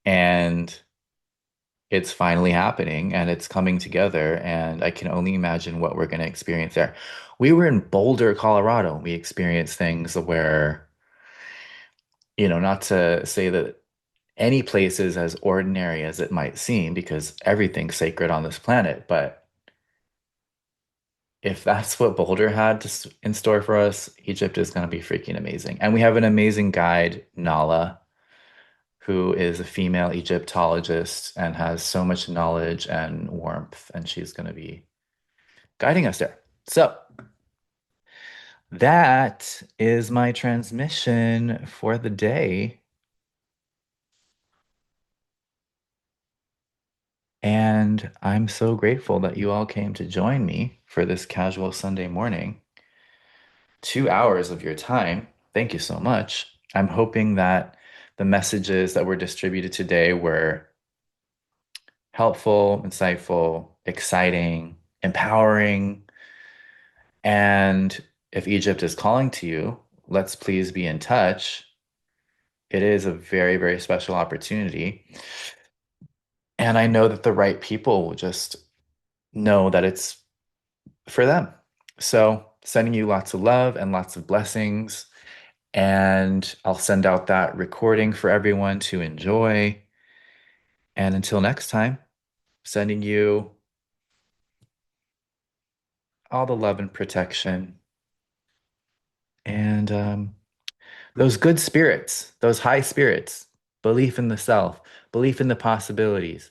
And it's finally happening and it's coming together. And I can only imagine what we're going to experience there. We were in Boulder, Colorado. We experienced things where, not to say that any place is as ordinary as it might seem because everything's sacred on this planet. But if that's what Boulder had in store for us, Egypt is going to be freaking amazing. And we have an amazing guide, Nala, who is a female Egyptologist and has so much knowledge and warmth. And she's going to be guiding us there. So That is my transmission for the day. And I'm so grateful that you all came to join me for this casual Sunday morning. 2 hours of your time. Thank you so much. I'm hoping that the messages that were distributed today were helpful, insightful, exciting, empowering. And if Egypt is calling to you, let's please be in touch. It is a very, very special opportunity. And I know that the right people will just know that it's for them. So, sending you lots of love and lots of blessings. And I'll send out that recording for everyone to enjoy. And until next time, sending you all the love and protection and those good spirits, those high spirits, belief in the self, belief in the possibilities,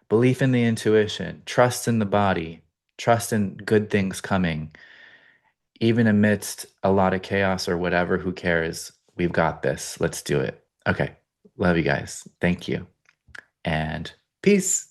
belief in the intuition, trust in the body, trust in good things coming. Even amidst a lot of chaos or whatever, who cares? We've got this. Let's do it. Okay. Love you guys. Thank you. And peace.